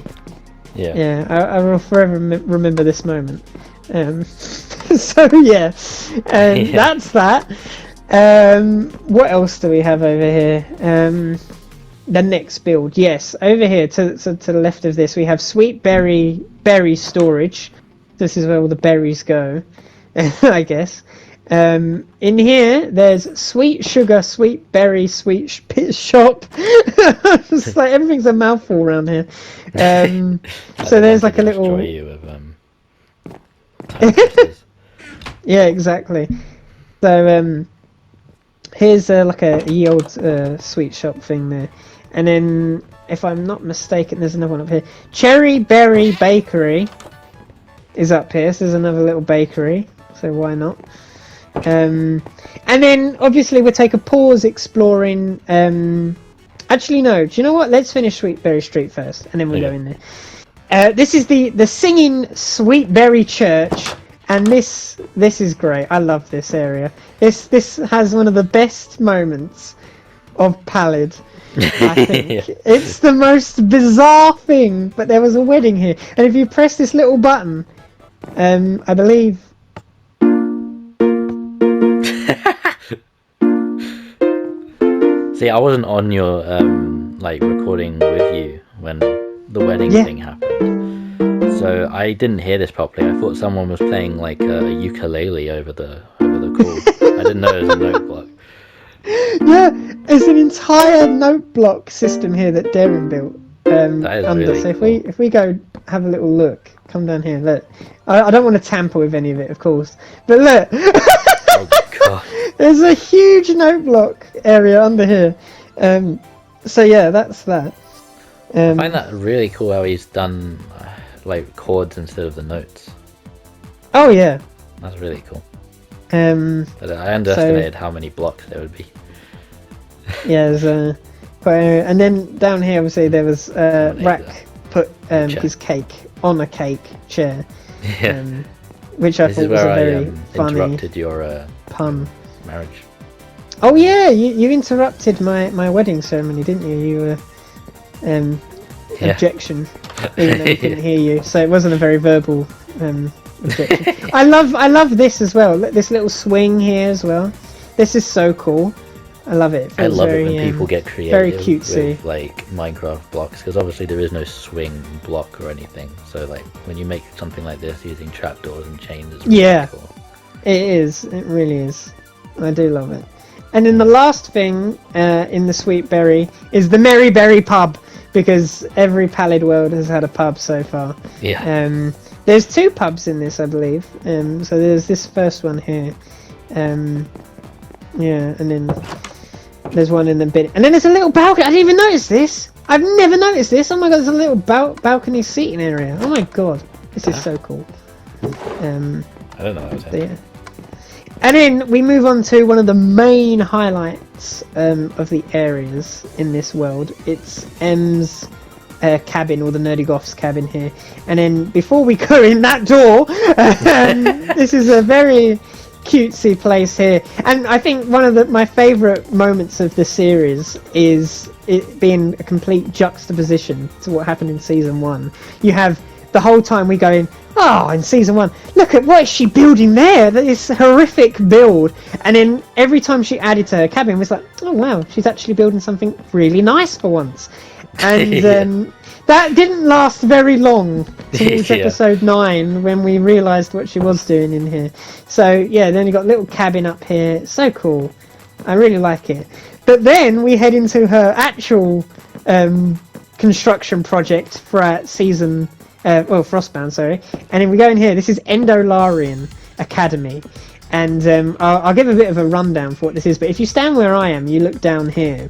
Yeah, I will forever remember this moment. So yeah, that's that. What else do we have over here? The next build, yes, over here to the left of this we have Sweet Berry Storage. This is where all the berries go, I guess. In here there's Sweet Sugar, Sweet Berry, Sweet Shop. Just like everything's a mouthful around here. So there's like a little... Yeah, exactly. So here's like a ye old sweet shop thing there, and then if I'm not mistaken, there's another one up here. Cherry Berry Bakery is up here. So there's another little bakery. So why not? And then obviously we'll take a pause exploring. Actually, no. Do you know what? Let's finish Sweet Berry Street first, and then we'll go in there. This is the singing Sweet Berry Church. And this is great. I love this area. This has one of the best moments of Pallid, I think. It's the most bizarre thing, but there was a wedding here. And if you press this little button, I believe... See, I wasn't on your like recording with you when the wedding thing happened. So I didn't hear this properly. I thought someone was playing like a ukulele over the call. I didn't know it was a note block. Yeah, it's an entire note block system here that Darren built. That is under. really So cool. if we go have a little look, come down here. Look, I don't want to tamper with any of it, of course, but look. Oh god. There's a huge note block area under here. So yeah, that's that. I find that really cool how he's done like chords instead of the notes. Oh yeah, that's really cool. But I underestimated how many blocks there would be. Yeah, there's and then down here obviously there was RACC put his cake on a cake chair. Yeah. Which I thought was a very funny interrupted your pun. Marriage. Oh yeah, you interrupted my wedding ceremony, didn't you? You were objection, even though we couldn't hear you, so it wasn't a very verbal objection. I love this as well. This little swing here as well. This is so cool. I love it. I love it when people get creative very cutesy with like Minecraft blocks, because obviously there is no swing block or anything. So like when you make something like this using trapdoors and chains, is really cool. It is. It really is. I do love it. And then the last thing in the Sweet Berry is the Merry Berry Pub, because every Pallid world has had a pub so far. Yeah. There's 2 pubs in this, I believe. So there's this first one here. Yeah, and then there's one in the bit, and then there's a little balcony. I didn't even notice this. I've never noticed this. Oh my god, there's a little balcony seating area. Oh my god, this is so cool. I don't know what was yeah. And then we move on to one of the main highlights of the areas in this world. It's M's cabin, or the NerdyGoth's cabin here. And then before we go in that door, this is a very cutesy place here, and I think one of my favourite moments of the series is it being a complete juxtaposition to what happened in season 1. You have the whole time we go in, in season 1, look at what is she building there, this horrific build, and then every time she added to her cabin, it was like, oh wow, she's actually building something really nice for once. And that didn't last very long towards episode 9, when we realised what she was doing in here. So yeah, then you got a little cabin up here. So cool. I really like it. But then we head into her actual construction project for season Frostbound, sorry. And then we go in here. This is Endolarian Academy. And I'll give a bit of a rundown for what this is, but if you stand where I am, you look down here,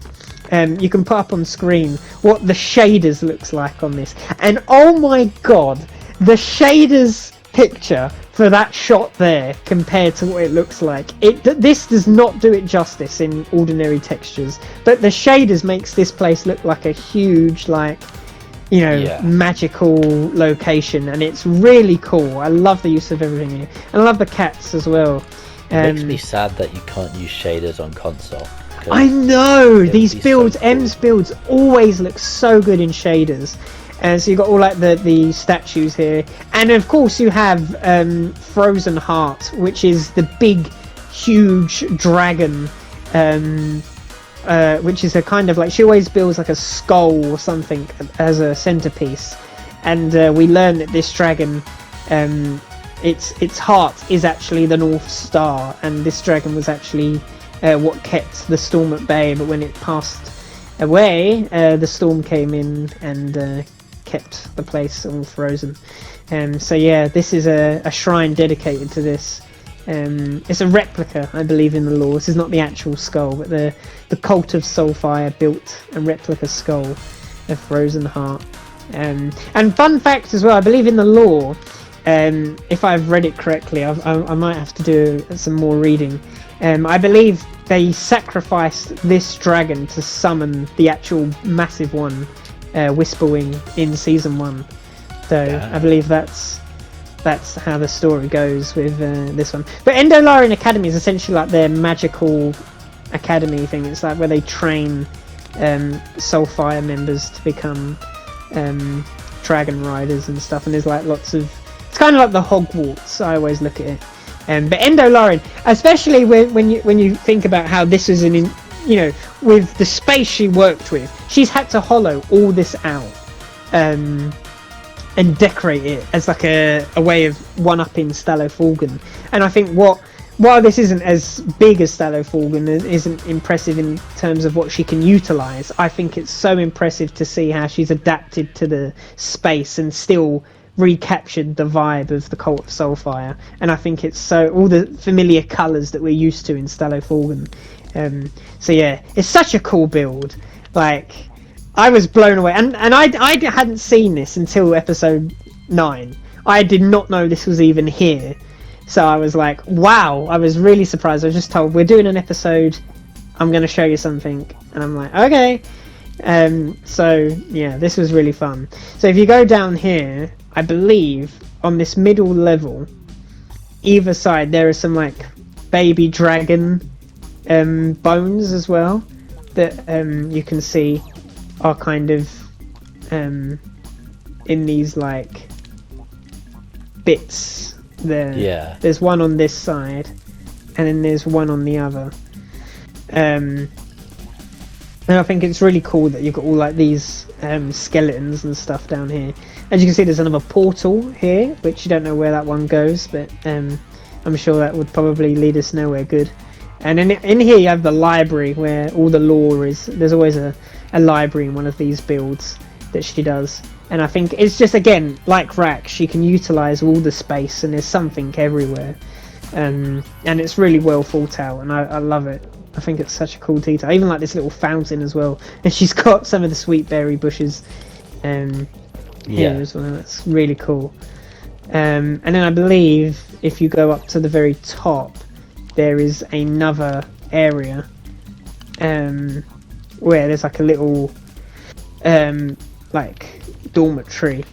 you can put up on screen what the shaders looks like on this. And oh my god, the shaders picture for that shot there compared to what it looks like. This does not do it justice in ordinary textures, but the shaders makes this place look like a huge, like, you know, magical location, and it's really cool. I love the use of everything here, and I love the cats as well. It makes me sad that you can't use shaders on console. I know, these builds, so cool. M's builds always look so good in shaders. And so you've got all like the statues here, and of course you have Frozen Heart, which is the big, huge dragon, which is a kind of like, she always builds like a skull or something as a centerpiece, and we learn that this dragon, its heart is actually the North Star, and this dragon was actually what kept the storm at bay. But when it passed away, the storm came in and kept the place all frozen. So yeah, this is a shrine dedicated to this. It's a replica, I believe, in the lore. This is not the actual skull, but the cult of Soulfire built a replica skull of Frozen Heart. And fun fact as well, I believe in the lore, if I've read it correctly, I might have to do some more reading. I believe they sacrificed this dragon to summon the actual massive one, Whisperwing, in season 1. So I believe that's how the story goes with this one. But Endolarian Academy is essentially like their magical academy thing. It's like where they train Soulfire members to become dragon riders and stuff. And there's like lots of, it's kind of like the Hogwarts, I always look at it. But Endolarian, especially when you think about how this is you know, with the space she worked with, she's had to hollow all this out and decorate it as like a way of one-upping Stallowfalgan. And I think while this isn't as big as Stallowfalgan, isn't impressive in terms of what she can utilise, I think it's so impressive to see how she's adapted to the space and still recaptured the vibe of the Cult of Soulfire. And I think it's so, all the familiar colours that we're used to in Stallowfalgan. So yeah, it's such a cool build. Like, I was blown away, and I hadn't seen this until episode 9. I did not know this was even here, so I was like, wow, I was really surprised. I was just told, we're doing an episode, I'm going to show you something, and I'm like, okay. So yeah, this was really fun. So if you go down here, I believe on this middle level, either side there are some like baby dragon bones as well that you can see are kind of in these like bits there. Yeah. There's one on this side, and then there's one on the other. And I think it's really cool that you've got all like these skeletons and stuff down here. As you can see, there's another portal here, which you don't know where that one goes, but I'm sure that would probably lead us nowhere good. And in here you have the library where all the lore is. There's always a library in one of these builds that she does. And I think it's just, again, like RACC, she can utilise all the space, and there's something everywhere. And it's really well thought out, and I love it. I think it's such a cool detail. I even like this little fountain as well. And she's got some of the sweet berry bushes here as well. That's really cool. And then I believe if you go up to the very top, there is another area where there's like a little like dormitory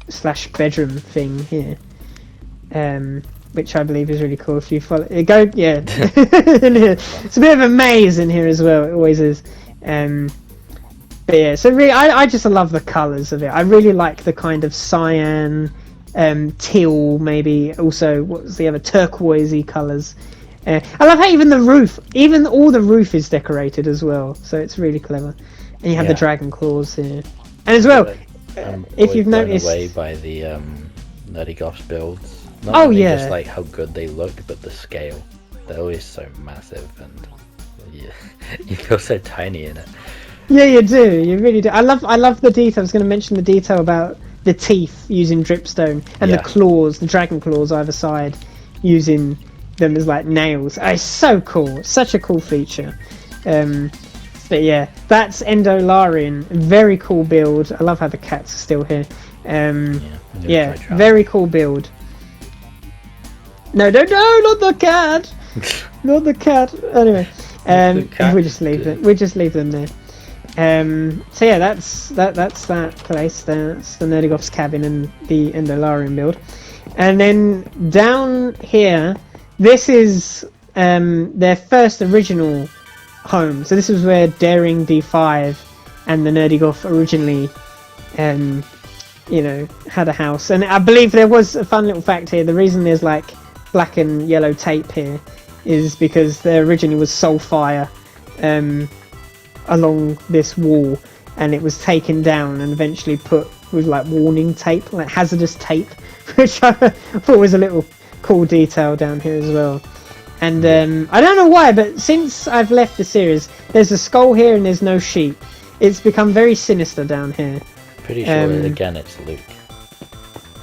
slash bedroom thing here, which I believe is really cool. If you follow it, in here. It's a bit of a maze in here as well. It always is. But yeah, so really, I just love the colours of it. I really like the kind of cyan, teal, maybe also what's the other, turquoisey colours. I love how even all the roof is decorated as well. So it's really clever. And you have the dragon claws here, and as well, if you've noticed, away by the NerdyGoth builds. Not only just like how good they look, but the scale. They're always so massive, and you feel so tiny in it. Yeah, you do. You really do. I love the detail. I was going to mention the detail about the teeth using dripstone, and the claws, the dragon claws either side, using them as like nails. It's so cool. Such a cool feature. But yeah, that's Endolarian. Very cool build. I love how the cats are still here. Very cool build. No, not the cat. Not the cat. Anyway, we just leave them. We just leave them there. So yeah, that's that place. That's the NerdyGoth's cabin and the Endolarian build. And then down here, this is their first original home. So this is where Daring D5 and the NerdyGoth originally, had a house. And I believe there was a fun little fact here. The reason there's like black and yellow tape here is because there originally was soul fire along this wall, and it was taken down and eventually put with like warning tape, like hazardous tape, which I thought was a little cool detail down here as well. And I don't know why, but since I've left the series, there's a skull here and there's no sheep. It's become very sinister down here. Pretty sure again it's Luke.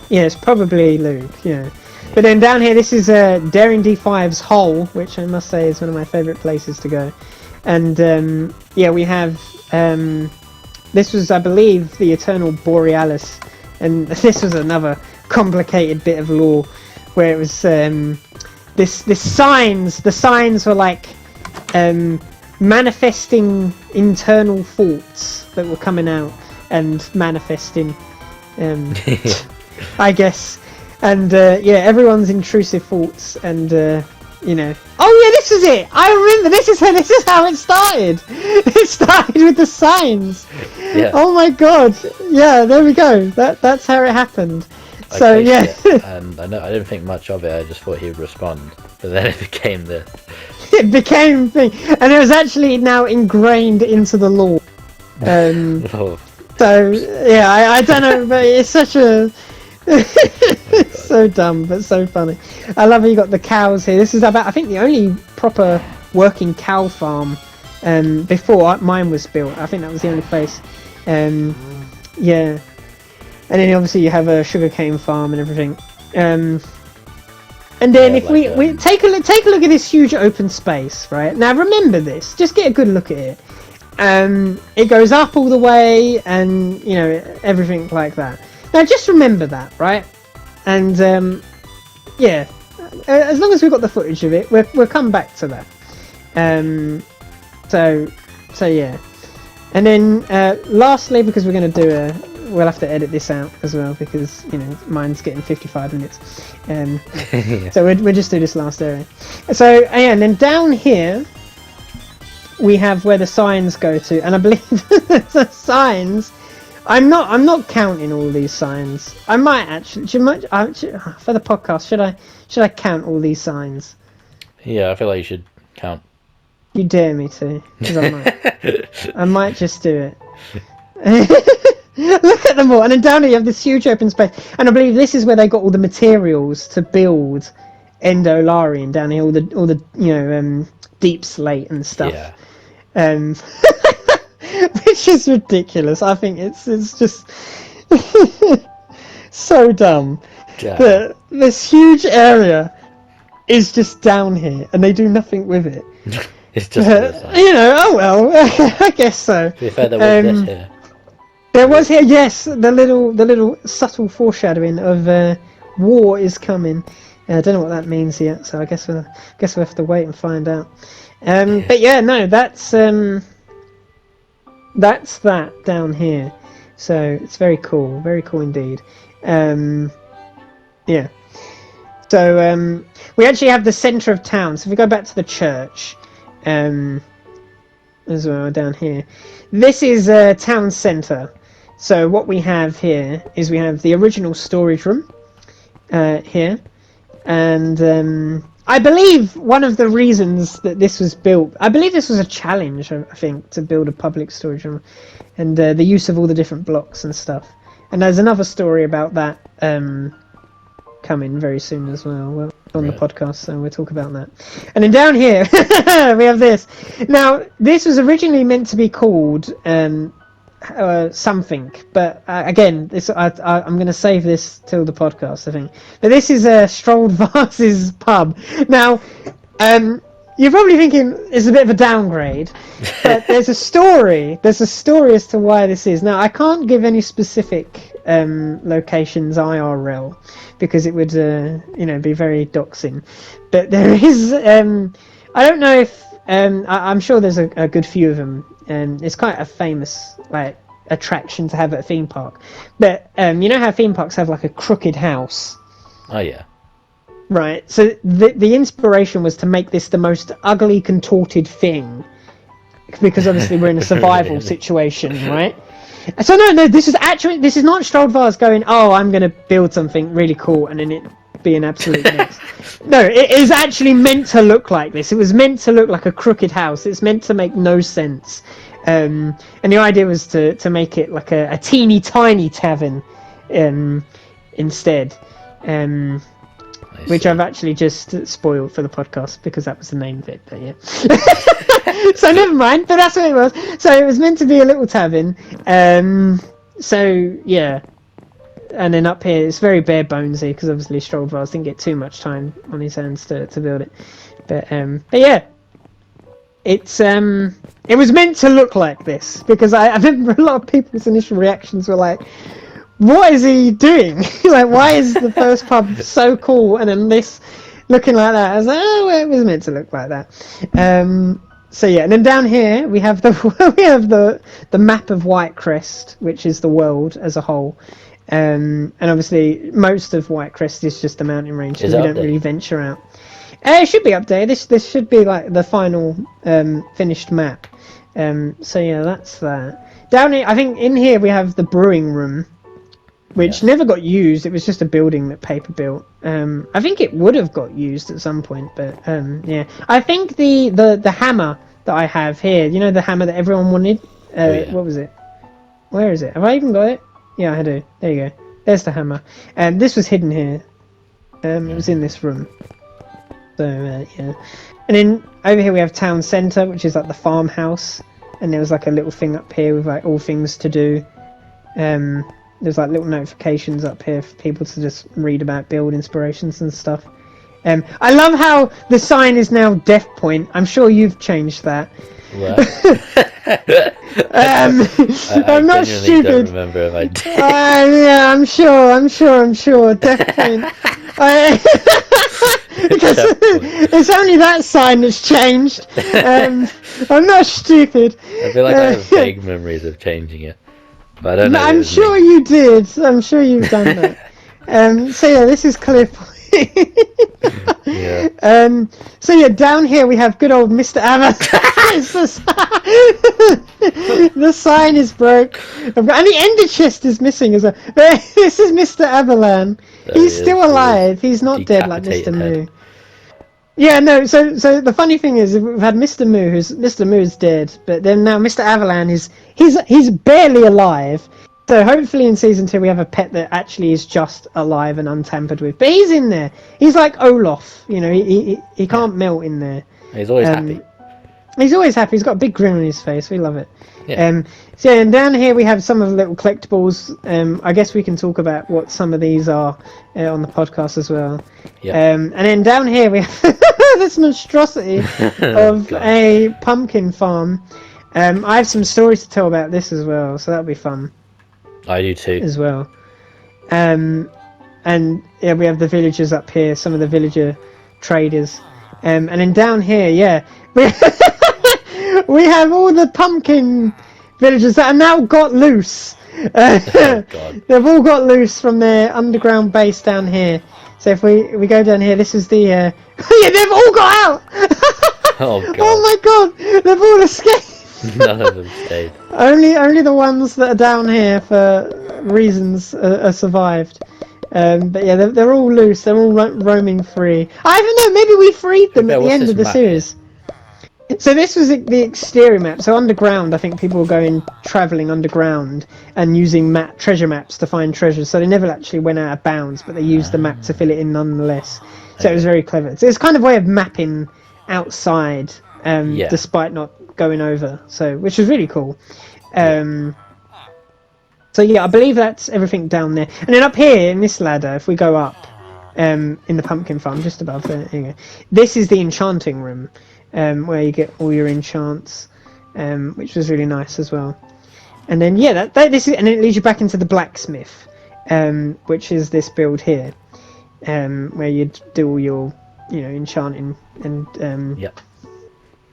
Yeah, it's probably Luke, yeah. But then down here, this is Daring D5's hole, which I must say is one of my favourite places to go. And we have this was, I believe, the Eternal Borealis, and this was another complicated bit of lore where it was this signs. The signs were like manifesting internal thoughts that were coming out and manifesting, I guess. And everyone's intrusive thoughts and. Oh yeah, this is it. I remember. This is how it started. It started with the signs. Yeah. Oh my god. Yeah, there we go. That's how it happened. So yeah. And I didn't think much of it. I just thought he would respond, but then it became this. It became thing, and it was actually now ingrained into the lore. So yeah, I don't know, but it's such a. So dumb but so funny. I love how you got the cows here. This is about, I think, the only proper working cow farm before mine was built. I think that was the only place. Yeah, and then obviously you have a sugarcane farm and everything. And then if we take a look at this huge open space, right? Now remember this. Just get a good look at it. It goes up all the way, and everything like that. Now just remember that, right? And as long as we've got the footage of it, we'll come back to that. So yeah. And then lastly, because we're going to we'll have to edit this out as well because mine's getting 55 minutes. Yeah. So we'll just do this last area. So and then down here we have where the signs go to, and I believe the signs. I'm not counting all these signs. I might actually. For the podcast, should I count all these signs? Yeah, I feel like you should count. You dare me to? Because I might. I might just do it. Look at them all, and then down here you have this huge open space, and I believe this is where they got all the materials to build Endolarian. Down here, all the deep slate and stuff. Yeah. Which is ridiculous. I think it's just so dumb that this huge area is just down here and they do nothing with it. It's just oh well. I guess so. To be fair, there was this here. There was here, yes, the little subtle foreshadowing of war is coming. I don't know what that means yet, so I guess we'll have to wait and find out. But yeah, no, that's that down here. So it's very cool indeed. Yeah. So we actually have the centre of town. So if we go back to the church, as well down here, this is a town centre. So what we have here is we have the original storage room here, and I believe one of the reasons that this was built, I believe this was a challenge, I think, to build a public storage room, and the use of all the different blocks and stuff. And there's another story about that coming very soon as well on the podcast, so we'll talk about that. And then down here, we have this. Now, this was originally meant to be called something, but again, this I'm going to save this till the podcast, I think. But this is Strolled Vases pub. Now, you're probably thinking it's a bit of a downgrade, but there's a story as to why this is. Now, I can't give any specific locations IRL because it would be very doxing. But there is I don't know if I'm sure there's a good few of them. It's quite a famous attraction to have at a theme park. But you know how theme parks have like a crooked house? Oh yeah. Right. So the inspiration was to make this the most ugly, contorted thing, because obviously we're in a survival situation, right? So no, this is not Stroldvars going, oh, I'm going to build something really cool and then it be an absolute mess. No, it is actually meant to look like this. It was meant to look like a crooked house. It's meant to make no sense. And the idea was to make it like a teeny tiny tavern instead. Which I've actually just spoiled for the podcast because that was the name of it, but yeah. So never mind, but that's what it was. So it was meant to be a little tavern. So yeah. And then up here, it's very bare bonesy because obviously Stroldvars didn't get too much time on his hands to build it. But yeah. It was meant to look like this because I remember a lot of people's initial reactions were like, what is he doing? Like, why is the first pub so cool and then this looking like that? I was like, oh, well, it was meant to look like that. So yeah, and then down here we have the map of Whitecrest, which is the world as a whole. And obviously most of Whitecrest is just the mountain range, so we don't really venture out. It should be updated. This should be like the final finished map. So yeah, that's that. Down here, I think in here we have the brewing room, which never got used. It was just a building that Paper built. I think it would have got used at some point, but yeah. I think the hammer that I have here, you know, the hammer that everyone wanted. What was it? Where is it? Have I even got it? Yeah, I do. There you go. There's the hammer. This was hidden here. It was in this room. So yeah. And then over here we have town centre, which is like the farmhouse, and there was like a little thing up here with like all things to do. There's like little notifications up here for people to just read about build inspirations and stuff. I love how the sign is now Death Point. I'm sure you've changed that. I'm not stupid. Don't remember if I did. Yeah, I'm sure. Death Point. Because it's only that sign that's changed. I'm not stupid. I feel like I have vague memories of changing it. But I don't know. I'm sure you did. I'm sure you've done that. So yeah, this is Clearpoint. Yeah. So yeah, down here we have good old Mr. Avatar. The sign is broke, and the ender chest is missing as well. This is Mr. Avalan. He's still alive. He's not dead like Mr. Moo. Yeah, no. So the funny thing is, we've had Mr. Moo, Mr. Moo is dead, but then now Mr. Avalan he's barely alive. So hopefully in season 2 we have a pet that actually is just alive and untampered with. But he's in there. He's like Olaf. You know, he can't melt in there. He's always happy. He's always happy. He's got a big grin on his face. We love it. Yeah. So and down here we have some of the little collectibles. I guess we can talk about what some of these are on the podcast as well. Yeah. And then down here we have this monstrosity of a pumpkin farm. I have some stories to tell about this as well, so that'll be fun. I do too. As well. And yeah, we have the villagers up here, some of the villager traders. And then down here, yeah, we have all the pumpkin villagers that are now got loose. Oh, God. They've all got loose from their underground base down here. So if we go down here, this is the... yeah, they've all got out! Oh, God. Oh, my God! They've all escaped! None of them stayed. Only the ones that are down here for reasons are survived. But yeah, they're all loose. They're all roaming free. I don't know. Maybe we freed them at the end of the series. So this was the exterior map. So underground, I think people were going travelling underground and using treasure maps to find treasures. So they never actually went out of bounds, but they used the map to fill it in nonetheless. So it was very clever. So it's kind of a way of mapping outside, despite not going over. So which is really cool. So yeah, I believe that's everything down there. And then up here in this ladder, if we go up in the pumpkin farm, just above there, you go. This is the enchanting room, where you get all your enchants, which was really nice as well. And then yeah, this is, and then it leads you back into the blacksmith, which is this build here, where you'd do all your, enchanting and Yep.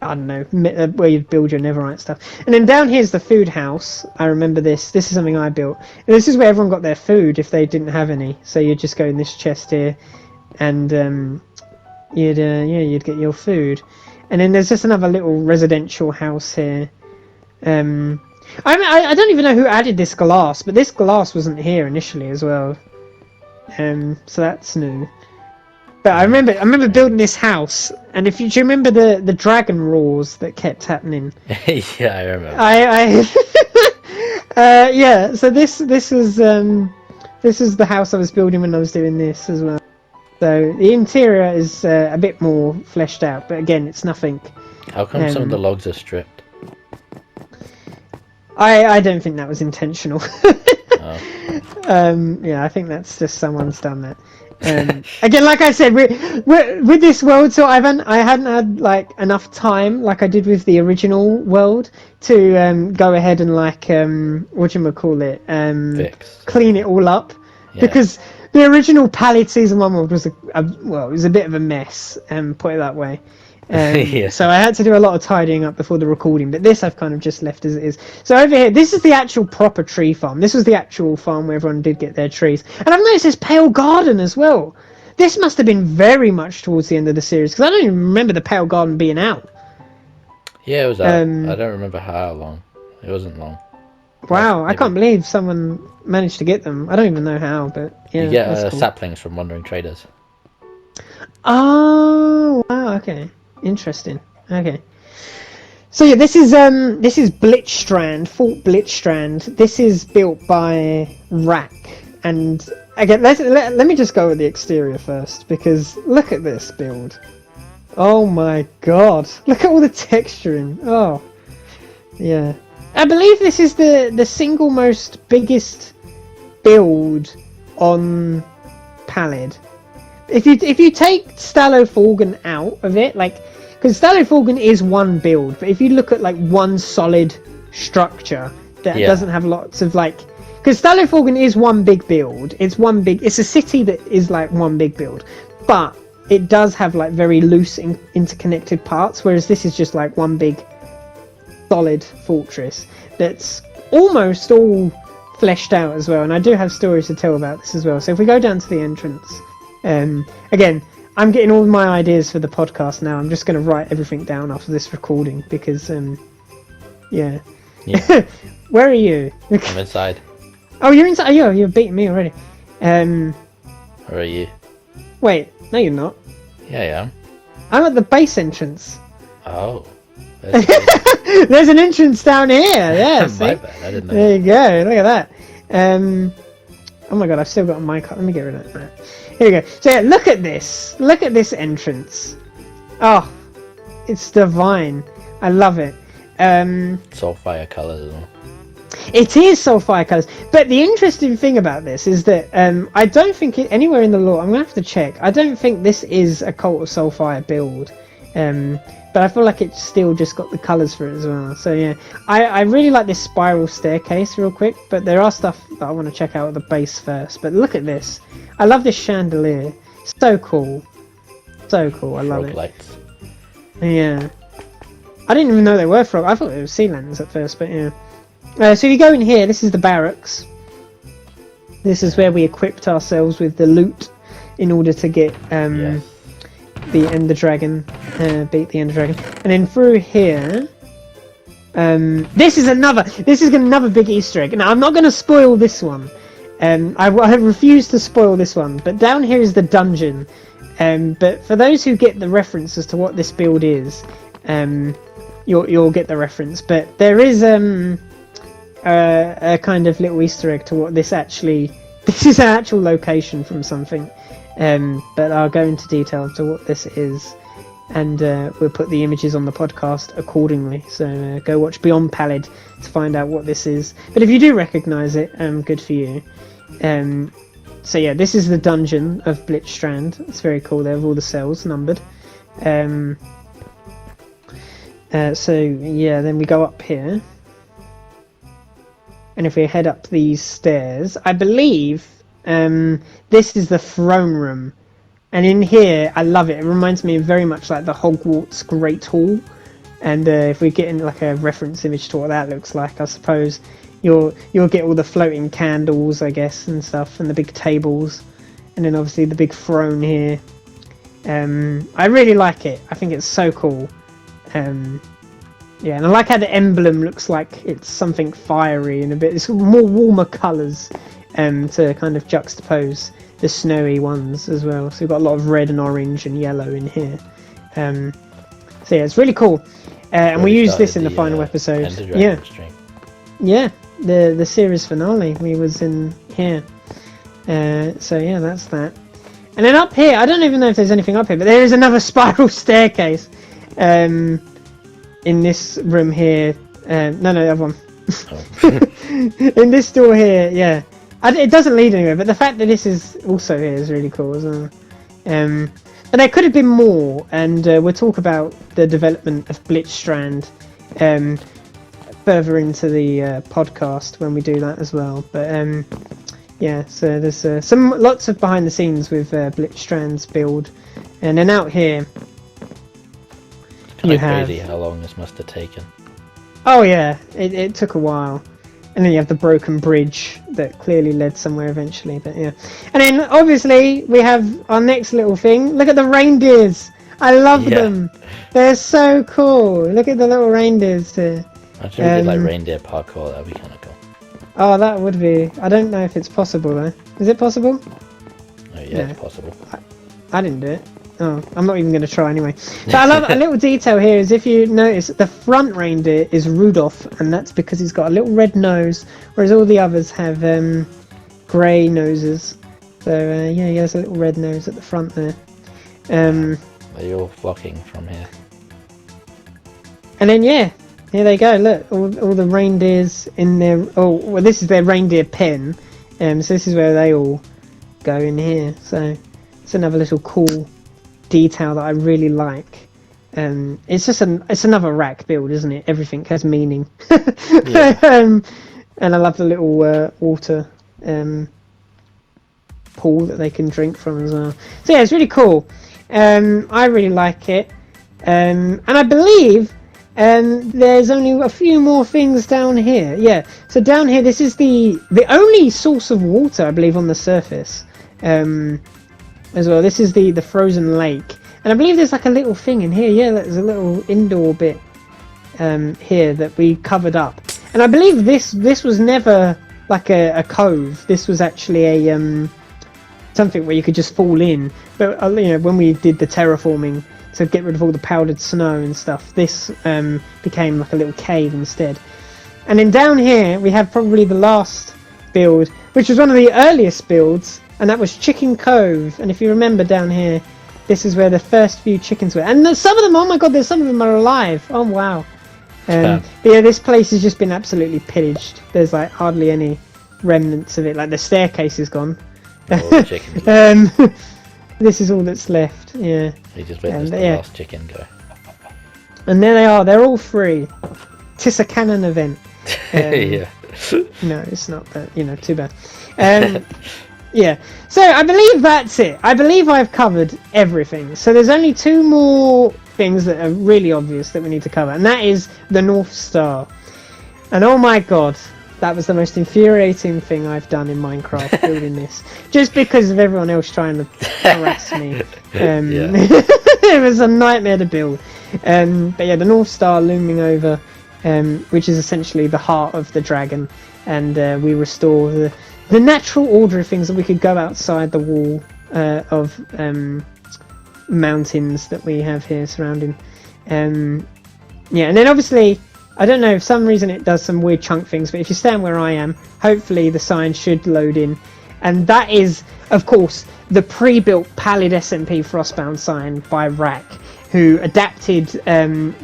I don't know, where you'd build your netherite stuff. And then down here's the food house. I remember this. This is something I built. And this is where everyone got their food if they didn't have any. So you'd just go in this chest here, and you'd get your food. And then there's just another little residential house here. I don't even know who added this glass, but this glass wasn't here initially as well. So that's new. But I remember building this house, and do you remember the dragon roars that kept happening? Yeah, I remember. Yeah. So this was the house I was building when I was doing this as well. So the interior is a bit more fleshed out, but again, it's nothing. How come some of the logs are stripped? I don't think that was intentional. Oh. Yeah, I think that's just someone's done that. Again, like I said, with this world, so I hadn't had like enough time, like I did with the original world, to go ahead and clean it all up, because the original Pallid Season 1 world was it was a bit of a mess, put it that way. So I had to do a lot of tidying up before the recording, but this I've kind of just left as it is. So over here, this is the actual proper tree farm. This was the actual farm where everyone did get their trees. And I've noticed this Pale Garden as well. This must have been very much towards the end of the series, because I don't even remember the Pale Garden being out. Yeah, it was out. I don't remember how long. It wasn't long. Wow, I can't believe someone managed to get them. I don't even know how, but yeah. You get cool. saplings from wandering traders. Oh, wow, okay. Interesting. Okay. So yeah, this is Blitztrand, Fort Blitztrand. This is built by RACC, and again, let me just go with the exterior first, because look at this build. Oh my god! Look at all the texturing. Oh, yeah. I believe this is the single most biggest build on Pallid. If you take Stallowfallen out of it, because Stallowfallen is one build, but if you look at one solid structure that doesn't have lots of because Stallowfallen is one big build. It's a city that is one big build, but it does have very loose interconnected parts, whereas this is just one big solid fortress that's almost all fleshed out as well. And I do have stories to tell about this as well. So if we go down to the entrance. Again, I'm getting all my ideas for the podcast now. I'm just going to write everything down after this recording because, yeah. Where are you? I'm inside. Oh, you're inside. Oh, you're beating me already. Where are you? Wait, no, you're not. Yeah, I am. I'm at the base entrance. Oh. There's an entrance down here. Yeah. My bad. I didn't know. There you go. Look at that. Oh my god, I've still got my card. Let me get rid of that. Here we go. So yeah, look at this. Look at this entrance. Oh, it's divine. I love it. Soulfire colours as well. It is Soulfire colours. But the interesting thing about this is that I don't think anywhere in the lore, I'm going to have to check, I don't think this is a Cult of Soulfire build. But I feel like it's still just got the colours for it as well. So yeah, I really like this spiral staircase real quick, but there are stuff that I want to check out at the base first. But look at this. I love this chandelier. So cool. So cool. I love it. Lights. Yeah. I didn't even know they were frog. I thought they were sea lanterns at first, but yeah. So if you go in here, this is the barracks. This is where we equipped ourselves with the loot in order to get the Ender Dragon, beat the Ender Dragon. And then through here, this is another big Easter egg. Now I'm not going to spoil this one. I refuse to spoil this one. But down here is the dungeon. But for those who get the reference as to what this build is, you'll get the reference. But there is a kind of little Easter egg to what this actually. This is an actual location from something. But I'll go into detail to what this is, and we'll put the images on the podcast accordingly. So go watch Beyond Pallid to find out what this is. But if you do recognise it, good for you. So yeah, this is the dungeon of Blitztrand. It's very cool. They have all the cells numbered. So yeah, then we go up here, and if we head up these stairs, I believe this is the throne room. And in here, I love it. It reminds me very much like the Hogwarts Great Hall. And if we get in like a reference image to what that looks like, I suppose you'll get all the floating candles, I guess, and stuff, and the big tables, and then obviously the big throne here. I really like it. I think it's so cool. Yeah, and I like how the emblem looks like it's something fiery and a bit. It's more warmer colours to kind of juxtapose the snowy ones as well. So we've got a lot of red and orange and yellow in here. So yeah, it's really cool. And we used this in the final episode. Yeah, yeah, the series finale. We was in here. So yeah, that's that. And then up here, I don't even know if there's anything up here, but there is another spiral staircase. In this room here, no, the other one. Oh. In this door here, yeah. It doesn't lead anywhere, but the fact that this is also here is really cool as well. But there could have been more, and we'll talk about the development of Blitztrand further into the podcast when we do that as well. But yeah, so there's lots of behind the scenes with Blitztrand's build, and then out here. Kind of crazy how long this must have taken. Oh yeah, it took a while. And then you have the broken bridge that clearly led somewhere eventually, but yeah. And then obviously we have our next little thing. Look at the reindeers! I love them! They're so cool! Look at the little reindeers here. Imagine we did like reindeer parkour, that'd be kind of cool. Oh, that would be. I don't know if it's possible though. Is it possible? Oh yeah, it's possible. I didn't do it. Oh, I'm not even going to try anyway. But I love a little detail here is if you notice the front reindeer is Rudolph, and that's because he's got a little red nose, whereas all the others have grey noses. So yeah, he has a little red nose at the front there. They're all flocking from here. And then yeah, here they go. Look, all the reindeers in their. Oh, well, this is their reindeer pen. So this is where they all go in here. So it's another little cool detail that I really like. It's just it's another RACC build, isn't it? Everything has meaning. Yeah. And I love the little water pool that they can drink from as well. So yeah, it's really cool. I really like it. And I believe there's only a few more things down here. Yeah, so down here, this is the only source of water, I believe, on the surface. As well, this is the frozen lake, and I believe there's like a little thing in here. Yeah, there's a little indoor bit here that we covered up, and I believe this was never like a cove. This was actually a something where you could just fall in. But you know, when we did the terraforming to get rid of all the powdered snow and stuff, this became like a little cave instead. And then down here we have probably the last build, which was one of the earliest builds. And that was Chicken Cove, and if you remember down here, this is where the first few chickens were. And some of them, oh my god, some of them are alive. Oh wow. But yeah, this place has just been absolutely pillaged. There's like hardly any remnants of it. Like the staircase is gone. This is all that's left. Yeah. We just witnessed the last chicken go. And there they are. They're all free. Tis a canon event. Yeah. No, it's not. But you know, too bad. Yeah, so I believe that's it. I believe I've covered everything. So there's only two more things that are really obvious that we need to cover, and that is the North Star. And oh my god, that was the most infuriating thing I've done in Minecraft building this. Just because of everyone else trying to harass me. It was a nightmare to build. But yeah, the North Star looming over, which is essentially the heart of the dragon, and we restore the natural order of things, that we could go outside the wall of mountains that we have here surrounding. Yeah, and then obviously, I don't know, for some reason it does some weird chunk things, but if you stand where I am, hopefully the sign should load in. And that is, of course, the pre-built Pallid SMP Frostbound sign by RACC, who adapted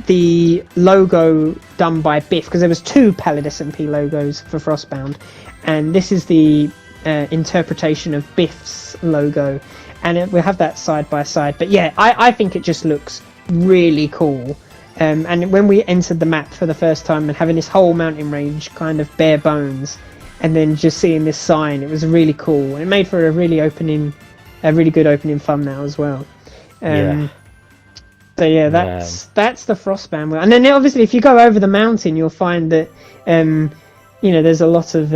the logo done by Biff, because there was two Pallid SMP logos for Frostbound, and this is the interpretation of Biff's logo, and we'll have that side by side. But yeah, I think it just looks really cool. And when we entered the map for the first time and having this whole mountain range kind of bare bones, and then just seeing this sign, it was really cool. It made for a really good opening thumbnail as well. So yeah, that's the Frostbound Realm. And then obviously, if you go over the mountain, you'll find that there's a lot of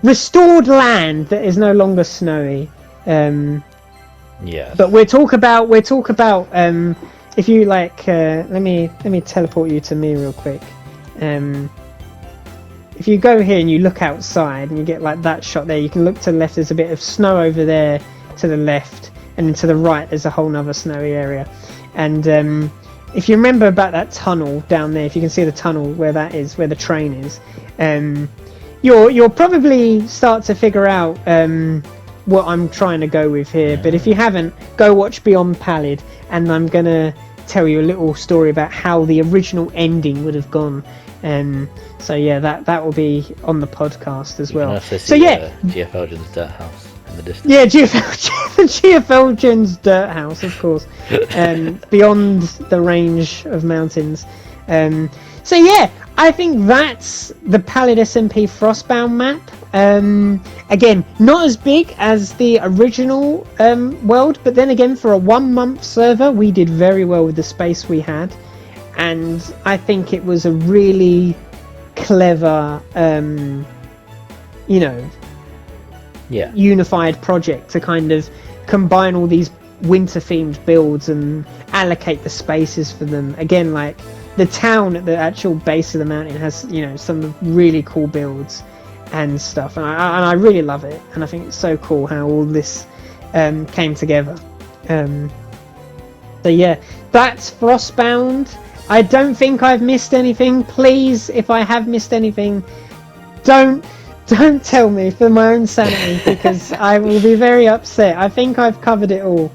restored land that is no longer snowy. But we'll talk about if you like. Let me teleport you to me real quick. If you go here and you look outside and you get like that shot there, you can look to the left. There's a bit of snow over there to the left, and then to the right there's a whole nother snowy area. And if you remember about that tunnel down there, if you can see the tunnel where that is, where the train is, you'll probably start to figure out what I'm trying to go with here. But if you haven't, go watch Beyond Pallid, and I'm gonna tell you a little story about how the original ending would have gone. So yeah, that will be on the podcast as well. So yeah, GeofelJen's dirt house in the distance. Yeah, GeofelJen's dirt house, of course, beyond the range of mountains. So yeah, I think that's the Pallid SMP Frostbound map. Again, not as big as the original world, but then again, for a 1 month server, we did very well with the space we had. And I think it was a really clever, unified project to kind of combine all these winter-themed builds and allocate the spaces for them. Again, like the town at the actual base of the mountain has, some really cool builds and stuff, and I really love it. And I think it's so cool how all this came together. So yeah, that's Frostbound. I don't think I've missed anything. Please, if I have missed anything, don't tell me, for my own sanity, because I will be very upset. I think I've covered it all.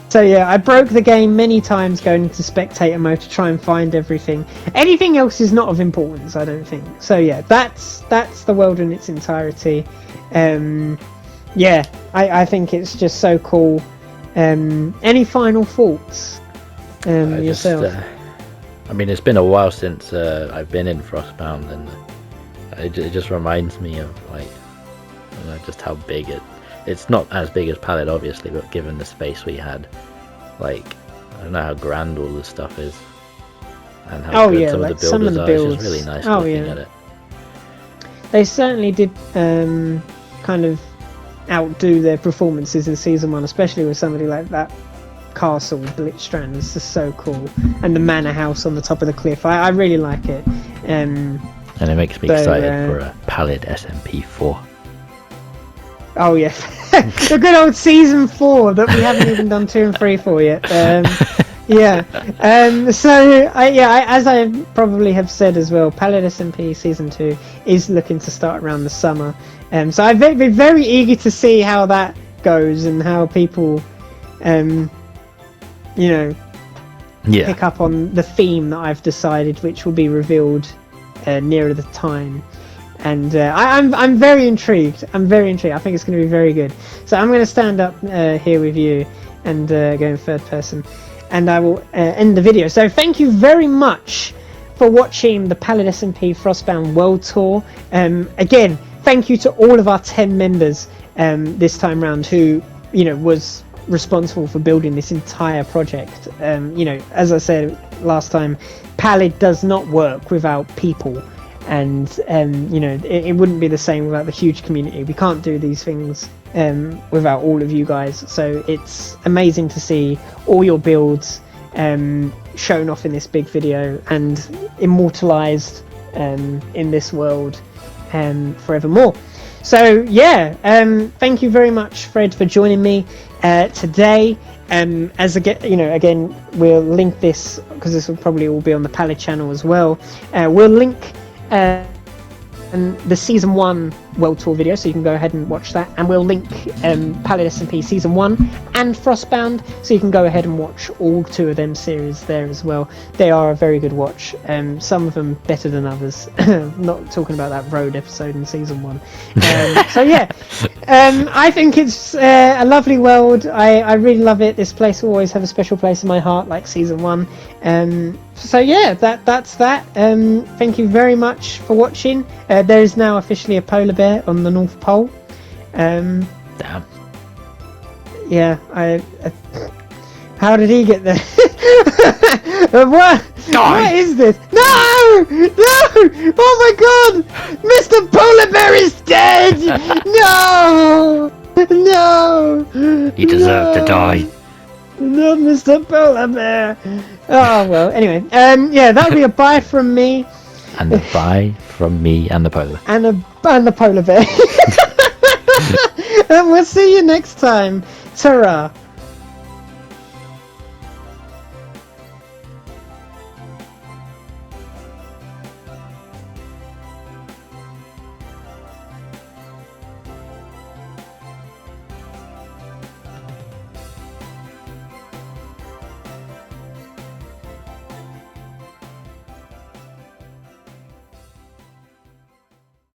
So yeah, I broke the game many times going into spectator mode to try and find everything. Anything else is not of importance, I don't think. So yeah, that's the world in its entirety. I think it's just so cool. Any final thoughts? Yourself? It's been a while since I've been in Frostbound, and it just reminds me of just how big it's not as big as Pallid, obviously, but given the space we had, I don't know how grand all this stuff is, and how good some of the builders are. It's just really nice looking at it. They certainly did kind of outdo their performances in season 1, especially with somebody like that castle Blitztrand. It's just so cool, and the manor house on the top of the cliff. I really like it, and it makes me excited for a Pallid SMP 4. Oh yeah, the good old season 4 that we haven't even done 2 and 3 for yet. As I probably have said as well, Pallid SMP season 2 is looking to start around the summer. So I've been very eager to see how that goes and how people, pick up on the theme that I've decided, which will be revealed nearer the time. And I'm very intrigued. I think it's going to be very good. So I'm going to stand up here with you and go in third person, and I will end the video. So thank you very much for watching the Pallid SMP Frostbound World Tour. Again, thank you to all of our 10 members this time round who was responsible for building this entire project. As I said last time, Pallid does not work without people. And it wouldn't be the same without the huge community. We can't do these things without all of you guys. So it's amazing to see all your builds shown off in this big video and immortalized in this world forevermore. So yeah, thank you very much, Fred, for joining me today. Again, we'll link this because this will probably all be on the Pallid channel as well. We'll link the season 1 World Tour video, so you can go ahead and watch that. And we'll link Pallid SMP Season 1 and Frostbound, so you can go ahead and watch all 2 of them series there as well. They are a very good watch. Some of them better than others. Not talking about that road episode in Season 1. So yeah, I think it's a lovely world. I really love it. This place will always have a special place in my heart, like Season 1. So yeah, that's that. Thank you very much for watching. There is now officially a polar bear on the North Pole. Damn. Yeah, how did he get there? What? Die. What is this? No! No! Oh my god! Mr. Polar Bear is dead! No! No! You deserve to die. Not Mr. Polar Bear. Oh well. Anyway, yeah, that would be a bye from me. And a bye from me and the polar. And the polar bear. And we'll see you next time. Ta-ra.